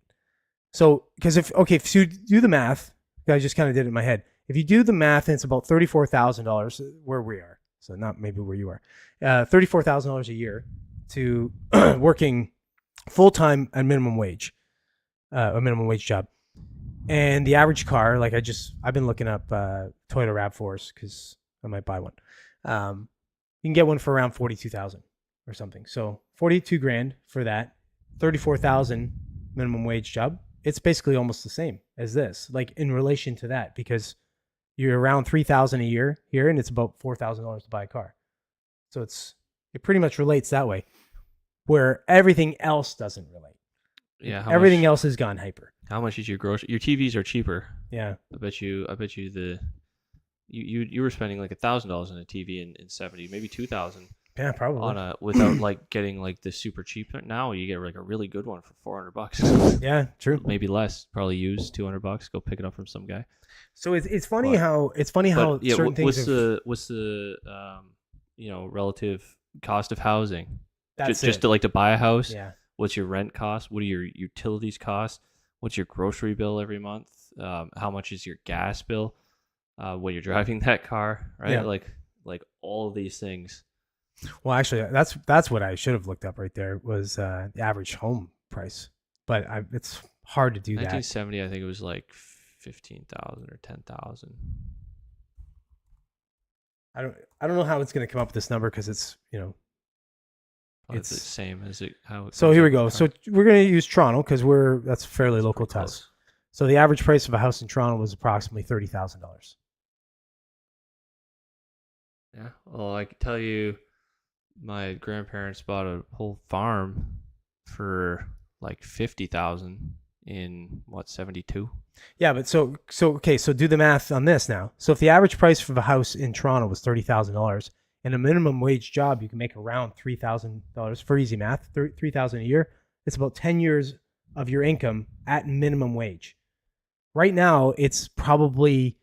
[SPEAKER 1] So, because if you do the math, I just kind of did it in my head. If you do the math, and it's about $34,000 where we are, so not maybe where you are, $34,000 a year to working full time at minimum wage, a minimum wage job, and the average car, like I've been looking up Toyota Rav4s because I might buy one. You can get one for around $42,000. or something. So 42 grand for that, 34,000 minimum wage job. It's basically almost the same as this, like in relation to that, because you're around 3,000 a year here, and it's about $4,000 to buy a car. So it pretty much relates that way, where everything else doesn't relate.
[SPEAKER 2] Yeah,
[SPEAKER 1] everything else has gone hyper.
[SPEAKER 2] How much is your grocery? Your TVs are cheaper.
[SPEAKER 1] Yeah,
[SPEAKER 2] I bet you you were spending like $1,000 on a TV in 70, maybe 2,000.
[SPEAKER 1] Yeah, probably.
[SPEAKER 2] On without like getting like the super cheap. Now you get like a really good one for $400.
[SPEAKER 1] Yeah, true.
[SPEAKER 2] Maybe less. Probably used $200. Go pick it up from some guy.
[SPEAKER 1] So it's funny how certain things.
[SPEAKER 2] What's the relative cost of housing?
[SPEAKER 1] That's
[SPEAKER 2] just to buy a house.
[SPEAKER 1] Yeah.
[SPEAKER 2] What's your rent cost? What are your utilities costs? What's your grocery bill every month? How much is your gas bill when you're driving that car? Right.
[SPEAKER 1] Yeah.
[SPEAKER 2] Like all of these things.
[SPEAKER 1] Well, actually, that's what I should have looked up right there was the average home price. But it's hard to do
[SPEAKER 2] 1970, I think it was like 15,000 or 10,000.
[SPEAKER 1] I don't know how it's going to come up with this number because it's
[SPEAKER 2] it's the same as it.
[SPEAKER 1] So here we go. So we're going to use Toronto because that's fairly local to us. So the average price of a house in Toronto was approximately $30,000.
[SPEAKER 2] Yeah. Well, I can tell you, my grandparents bought a whole farm for like 50,000 in 72.
[SPEAKER 1] Yeah, but so okay, so do the math on this now. So if the average price for a house in Toronto was $30,000 and a minimum wage job, you can make around $3,000 for easy math, $3,000 a year. It's about 10 years of your income at minimum wage. Right now, it's probably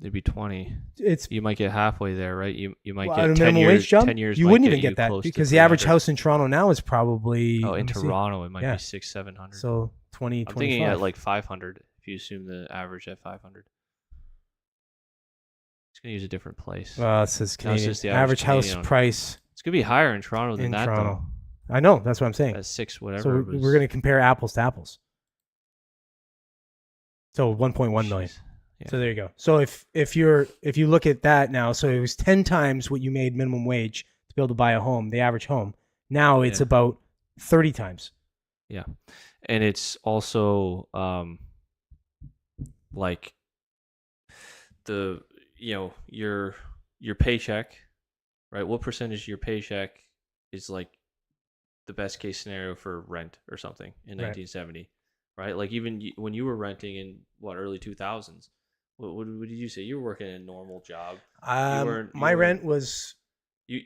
[SPEAKER 2] it'd be 20.
[SPEAKER 1] It's
[SPEAKER 2] you might get halfway there, right? You might get
[SPEAKER 1] a
[SPEAKER 2] 10
[SPEAKER 1] minimum
[SPEAKER 2] years.
[SPEAKER 1] wage job.
[SPEAKER 2] 10 years.
[SPEAKER 1] You wouldn't even get that because the average
[SPEAKER 2] 300.
[SPEAKER 1] house in Toronto now is probably
[SPEAKER 2] in Toronto it might be 600-700.
[SPEAKER 1] So 20.
[SPEAKER 2] I'm thinking at like 500 if you assume the average at 500. It's gonna use a different place.
[SPEAKER 1] Well, it says Canadian.
[SPEAKER 2] Just the
[SPEAKER 1] average house
[SPEAKER 2] Canadian
[SPEAKER 1] price.
[SPEAKER 2] It's gonna be higher in Toronto than that
[SPEAKER 1] Toronto.
[SPEAKER 2] though.
[SPEAKER 1] I know. That's what I'm saying.
[SPEAKER 2] At 6 whatever.
[SPEAKER 1] So we're going to compare apples to apples. So 1.1 million.
[SPEAKER 2] Yeah.
[SPEAKER 1] So there you go. So if you look at that now, so it was 10 times what you made minimum wage to be able to buy a home, the average home. Now it's about 30 times.
[SPEAKER 2] Yeah. And it's also like the your paycheck, right? What percentage of your paycheck is like the best case scenario for rent or something in 1970, right? Like even when you were renting in early 2000s, what did you say? You were working a normal job.
[SPEAKER 1] My rent was.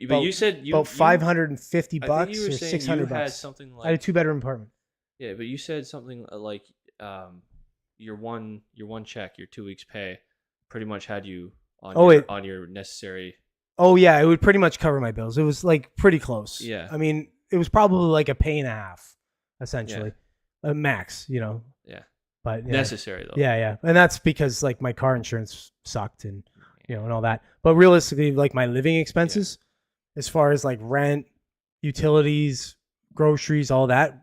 [SPEAKER 2] But you said
[SPEAKER 1] about $550 or $600.
[SPEAKER 2] Had something like
[SPEAKER 1] I had a 2-bedroom apartment.
[SPEAKER 2] Yeah, but you said something like your one check, your 2 weeks pay, pretty much had you on your necessary.
[SPEAKER 1] Oh yeah, it would pretty much cover my bills. It was like pretty close.
[SPEAKER 2] Yeah,
[SPEAKER 1] I mean, it was probably like a pay and a half, essentially, max. Yeah, but
[SPEAKER 2] necessary though.
[SPEAKER 1] Yeah, and that's because like my car insurance sucked and and all that. But realistically, like my living expenses, as far as like rent, utilities, groceries, all that,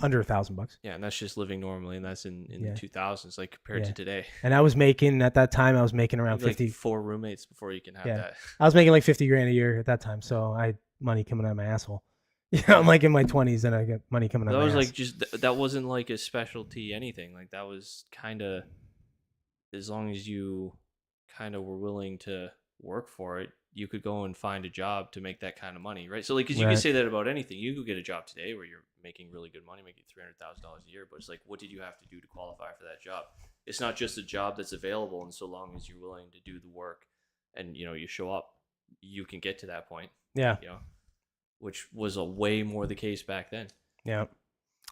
[SPEAKER 1] under $1,000.
[SPEAKER 2] Yeah, and that's just living normally, and that's in the 2000s, like compared to today.
[SPEAKER 1] And I was making at that time, around 50.
[SPEAKER 2] Like 4 roommates before you can have that.
[SPEAKER 1] I was making like 50 grand a year at that time, so I had money coming out of my asshole. I'm like in my 20s, and I get money coming out of my
[SPEAKER 2] ass.
[SPEAKER 1] Like
[SPEAKER 2] that wasn't like a specialty anything. Like that was kind of, as long as you kind of were willing to work for it, you could go and find a job to make that kind of money, right? So like, because you can say that about anything. You could get a job today where you're making really good money, making $300,000 a year, but it's like, what did you have to do to qualify for that job? It's not just a job that's available, and so long as you're willing to do the work and you show up, you can get to that point.
[SPEAKER 1] Yeah.
[SPEAKER 2] Which was a way more the case back then. Yeah.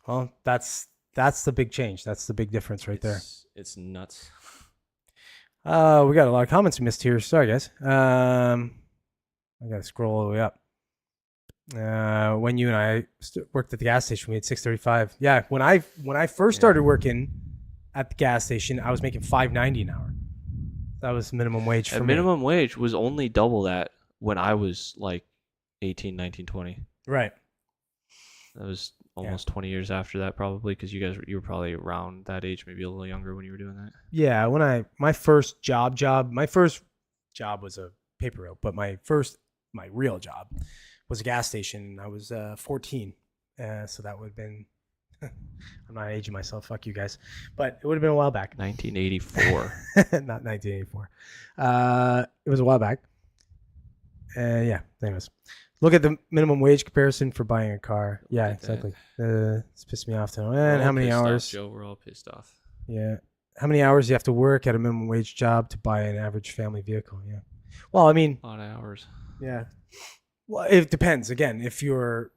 [SPEAKER 1] Well, that's the big change. That's the big difference right there.
[SPEAKER 2] It's nuts.
[SPEAKER 1] We got a lot of comments we missed here. Sorry, guys. I got to scroll all the way up. When you and I worked at the gas station, we had $6.35. Yeah, when I first started working at the gas station, I was making $5.90 an hour. That was minimum wage for me.
[SPEAKER 2] Minimum wage was only double that when I was like 18, 19, 20.
[SPEAKER 1] Right.
[SPEAKER 2] That was almost 20 years after that, probably, because you were probably around that age, maybe a little younger when you were doing that.
[SPEAKER 1] Yeah, my first job was a paper route, but my real job was a gas station. I was 14. So that would have been, I'm not aging myself. Fuck you guys. But it would have been a while back.
[SPEAKER 2] 1984.
[SPEAKER 1] Not 1984. It was a while back. Yeah, anyways. Look at the minimum wage comparison for buying a car. Yeah, exactly. It's pissed me off to know. And how many hours?
[SPEAKER 2] Joe, we're all pissed off.
[SPEAKER 1] Yeah. How many hours you have to work at a minimum wage job to buy an average family vehicle? Yeah. Well, I mean,
[SPEAKER 2] a lot of hours.
[SPEAKER 1] Yeah. Well, it depends. Again, if you're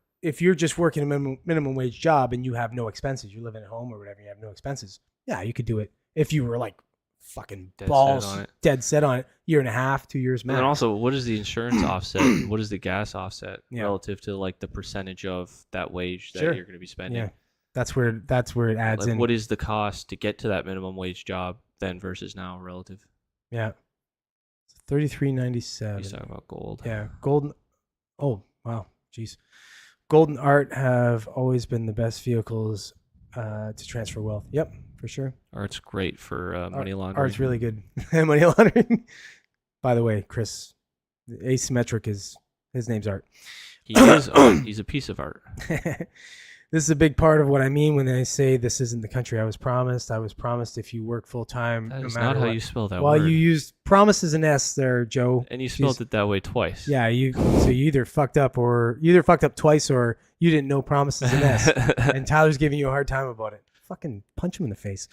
[SPEAKER 1] just working a minimum wage job and you have no expenses, you're living at home or whatever, you have no expenses. Yeah, you could do it. If you were like fucking dead set on it, year and a half, 2 years max.
[SPEAKER 2] And also, what is the insurance offset? And what is the gas offset relative to like the percentage of that wage that you're going to be spending?
[SPEAKER 1] Yeah, that's where it adds
[SPEAKER 2] like,
[SPEAKER 1] in.
[SPEAKER 2] What is the cost to get to that minimum wage job then versus now relative?
[SPEAKER 1] Yeah, $33.97.
[SPEAKER 2] He's talking about gold.
[SPEAKER 1] Yeah, golden. Oh wow, jeez. Gold and Art have always been the best vehicles to transfer wealth. Yep, for sure.
[SPEAKER 2] Art's great for money laundering.
[SPEAKER 1] Art's really good. Money laundering. By the way, Chris, asymmetric is his name's Art.
[SPEAKER 2] He is art. He's a piece of art.
[SPEAKER 1] This is a big part of what I mean when I say this isn't the country I was promised. I was promised if you work full time.
[SPEAKER 2] That is not how you spell that
[SPEAKER 1] word.
[SPEAKER 2] Well,
[SPEAKER 1] you used promise as an S there, Joe.
[SPEAKER 2] And you spelled it that way twice.
[SPEAKER 1] Yeah, you either fucked up twice or you didn't know promise is an S. And Tyler's giving you a hard time about it. Fucking punch him in the face.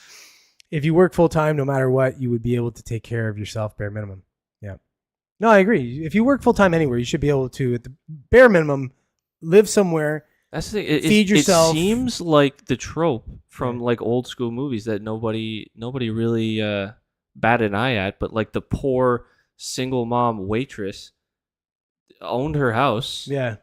[SPEAKER 1] If you work full time, no matter what, you would be able to take care of yourself bare minimum. Yeah. No, I agree. If you work full time anywhere, you should be able to, at the bare minimum, live somewhere.
[SPEAKER 2] That's the thing.
[SPEAKER 1] Feed yourself.
[SPEAKER 2] It seems like the trope from like old school movies that nobody really batted an eye at, but like the poor single mom waitress owned her house.
[SPEAKER 1] Yeah.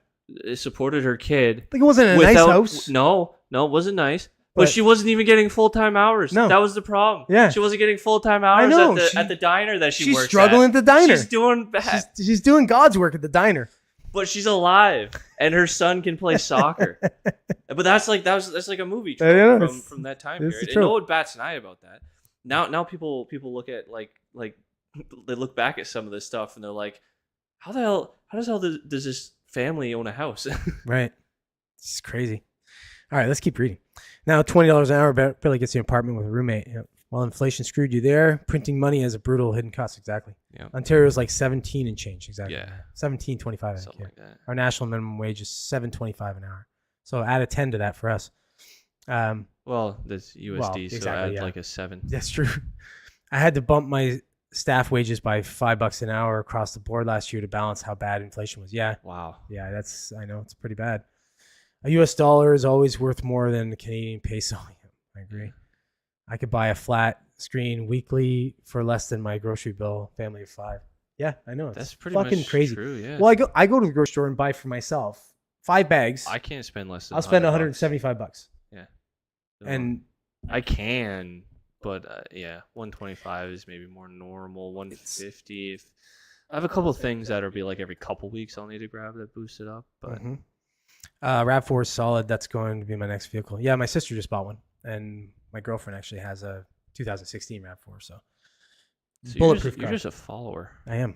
[SPEAKER 2] Supported her kid.
[SPEAKER 1] Like it wasn't a nice house.
[SPEAKER 2] No, it wasn't nice. But she wasn't even getting full-time hours.
[SPEAKER 1] No.
[SPEAKER 2] That was the problem.
[SPEAKER 1] Yeah.
[SPEAKER 2] She wasn't getting full-time hours at the diner that she works at.
[SPEAKER 1] She's struggling at the diner.
[SPEAKER 2] She's doing bad.
[SPEAKER 1] She's doing God's work at the diner.
[SPEAKER 2] But she's alive, and her son can play soccer. But that's like a movie trope from that time period. And no one bats an eye about that. Now people look at like they look back at some of this stuff and they're like, how the hell does this family own a house?
[SPEAKER 1] Right. It's crazy. All right, let's keep reading. Now, $20 an hour barely gets you an apartment with a roommate. Yep. While inflation screwed you there, printing money has a brutal hidden cost. Exactly.
[SPEAKER 2] Yeah.
[SPEAKER 1] Ontario's like 17 and change. Exactly.
[SPEAKER 2] Yeah.
[SPEAKER 1] 17.25. I think.
[SPEAKER 2] Something like that.
[SPEAKER 1] Our national minimum wage is $7.25 an hour. So add a 10 to that for us.
[SPEAKER 2] Well, that's USD, so add like a 7.
[SPEAKER 1] That's true. I had to bump my staff wages by $5 an hour across the board last year to balance how bad inflation was. Yeah.
[SPEAKER 2] Wow.
[SPEAKER 1] Yeah, I know it's pretty bad. A US dollar is always worth more than a Canadian peso. I agree. I could buy a flat screen weekly for less than my grocery bill, family of 5. Yeah, I know.
[SPEAKER 2] That's pretty
[SPEAKER 1] fucking
[SPEAKER 2] much
[SPEAKER 1] crazy.
[SPEAKER 2] True, yeah.
[SPEAKER 1] Well, I go to the grocery store and buy for myself 5 bags.
[SPEAKER 2] I can't spend less than
[SPEAKER 1] I'll spend
[SPEAKER 2] $175.
[SPEAKER 1] Yeah.
[SPEAKER 2] No.
[SPEAKER 1] And
[SPEAKER 2] I can, but yeah, 125 is maybe more normal. 150. I have a couple of things that'll be like every couple weeks I'll need to grab that boost it up, but
[SPEAKER 1] RAV4 is solid. That's going to be my next vehicle. Yeah, my sister just bought one, and my girlfriend actually has a 2016 RAV4. So bulletproof.
[SPEAKER 2] You're just a follower.
[SPEAKER 1] I am.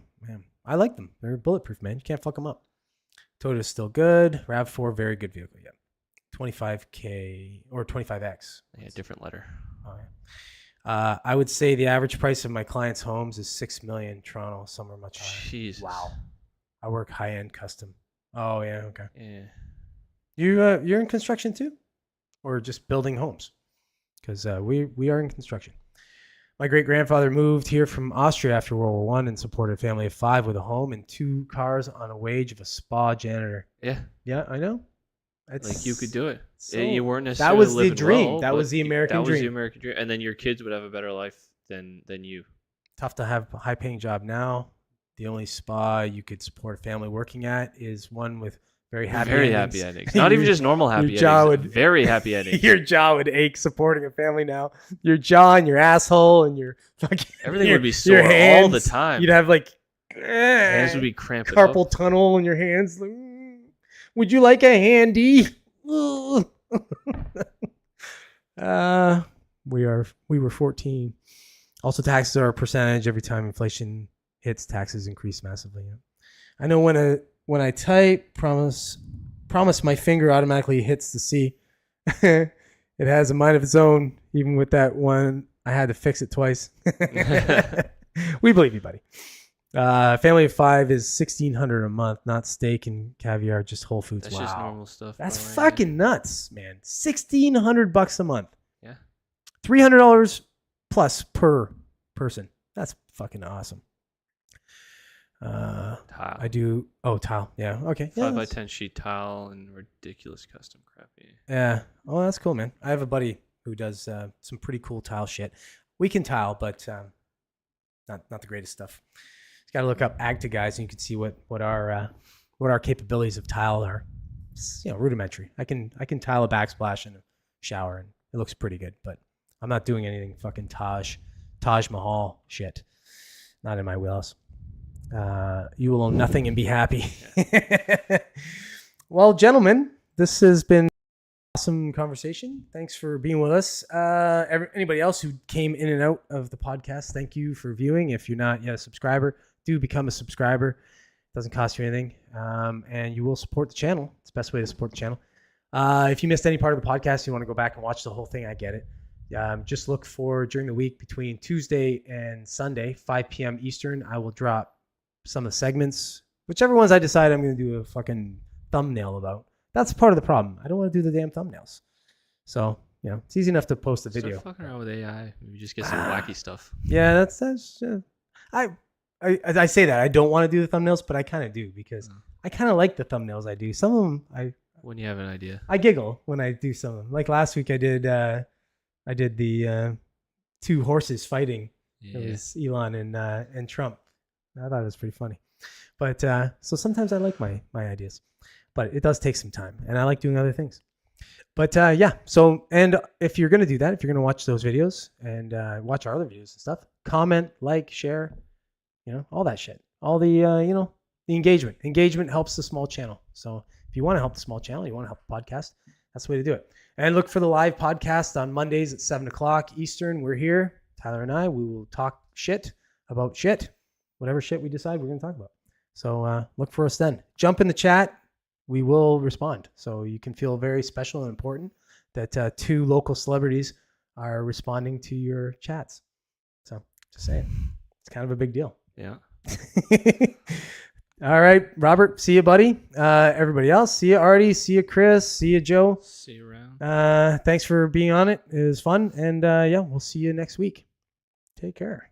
[SPEAKER 1] I like them. They're bulletproof, man. You can't fuck them up. Toyota's still good. RAV4, very good vehicle. Yeah, 25K or 25X.
[SPEAKER 2] Yeah, different letter.
[SPEAKER 1] Oh, yeah. I would say the average price of my clients' homes is $6 million. Toronto, somewhere much higher.
[SPEAKER 2] Jesus.
[SPEAKER 1] Wow. I work high-end custom. Oh yeah. Okay.
[SPEAKER 2] Yeah.
[SPEAKER 1] You're in construction too, or just building homes? Because we are in construction. My great grandfather moved here from Austria after World War I and supported a family of 5 with a home and 2 cars on a wage of a spa janitor.
[SPEAKER 2] Yeah.
[SPEAKER 1] Yeah, I know.
[SPEAKER 2] Like you could do it.
[SPEAKER 1] So,
[SPEAKER 2] you weren't necessarily
[SPEAKER 1] that was the
[SPEAKER 2] living
[SPEAKER 1] dream.
[SPEAKER 2] well,
[SPEAKER 1] that was the American dream.
[SPEAKER 2] That was the American dream, and then your kids would have a better life than you.
[SPEAKER 1] Tough to have a high-paying job now. The only spa you could support a family working at is one with very happy
[SPEAKER 2] endings. Not even just normal happy endings. Very happy endings.
[SPEAKER 1] Your jaw would ache supporting a family now. Your jaw and your asshole and your fucking
[SPEAKER 2] everything would be sore all the time.
[SPEAKER 1] You'd have like
[SPEAKER 2] hands would be cramping
[SPEAKER 1] carpal
[SPEAKER 2] up.
[SPEAKER 1] tunnel in your hands. Would you like a handy? We were 14. Also, taxes are a percentage. Every time inflation hits, taxes increase massively. I know when when I type, promise my finger automatically hits the C. It has a mind of its own. Even with that one, I had to fix it twice. We believe you, buddy. Family of 5 is $1,600 a month, not steak and caviar, just Whole Foods.
[SPEAKER 2] That's
[SPEAKER 1] wow.
[SPEAKER 2] just normal stuff.
[SPEAKER 1] That's
[SPEAKER 2] bro,
[SPEAKER 1] fucking nuts, man. $1,600 a month.
[SPEAKER 2] Yeah.
[SPEAKER 1] $300 plus per person. That's fucking awesome.
[SPEAKER 2] Tile.
[SPEAKER 1] I do. Oh, tile. Yeah. Okay.
[SPEAKER 2] 5x10 sheet tile and ridiculous custom crappy.
[SPEAKER 1] Yeah. Oh, that's cool, man. I have a buddy who does some pretty cool tile shit. We can tile, but not the greatest stuff. Just got to look up Agta guys, and you can see what our capabilities of tile are. It's, rudimentary. I can tile a backsplash in a shower, and it looks pretty good. But I'm not doing anything fucking Taj Mahal shit. Not in my wheelhouse. You will own nothing and be happy. Well, gentlemen, this has been an awesome conversation. Thanks for being with us. Anybody else who came in and out of the podcast, thank you for viewing. If you're not yet a subscriber, do become a subscriber. It doesn't cost you anything, and you will support the channel. It's the best way to support the channel. If you missed any part of the podcast, you want to go back and watch the whole thing, I get it. Just look for during the week between Tuesday and Sunday, 5 p.m. Eastern, I will drop some of the segments, whichever ones I decide I'm going to do a fucking thumbnail about. That's part of the problem. I don't want to do the damn thumbnails. So, it's easy enough to post a video.
[SPEAKER 2] Start fucking around with AI. Maybe just get some wacky stuff.
[SPEAKER 1] Yeah, that's I say that. I don't want to do the thumbnails, but I kind of do because I kind of like the thumbnails I do. Some of them,
[SPEAKER 2] when you have an idea.
[SPEAKER 1] I giggle when I do some of them. Like last week I did the two horses fighting. Yeah. It was Elon and Trump. I thought it was pretty funny. But so sometimes I like my ideas, but it does take some time, and I like doing other things. But so, and if you're going to do that, if you're going to watch those videos and watch our other videos and stuff, comment, like, share, all that shit. All the, the engagement. Engagement helps the small channel. So if you want to help the small channel, you want to help the podcast, that's the way to do it. And look for the live podcast on Mondays at 7 o'clock Eastern. We're here, Tyler and I. We will talk shit about shit. Whatever shit we decide we're going to talk about. So look for us then. Jump in the chat. We will respond. So you can feel very special and important that 2 local celebrities are responding to your chats. So just saying. It's kind of a big deal.
[SPEAKER 2] Yeah.
[SPEAKER 1] All right, Robert. See you, buddy. Everybody else. See you, Artie. See you, Chris. See you, Joe.
[SPEAKER 2] See you around.
[SPEAKER 1] Thanks for being on it. It was fun. And we'll see you next week. Take care.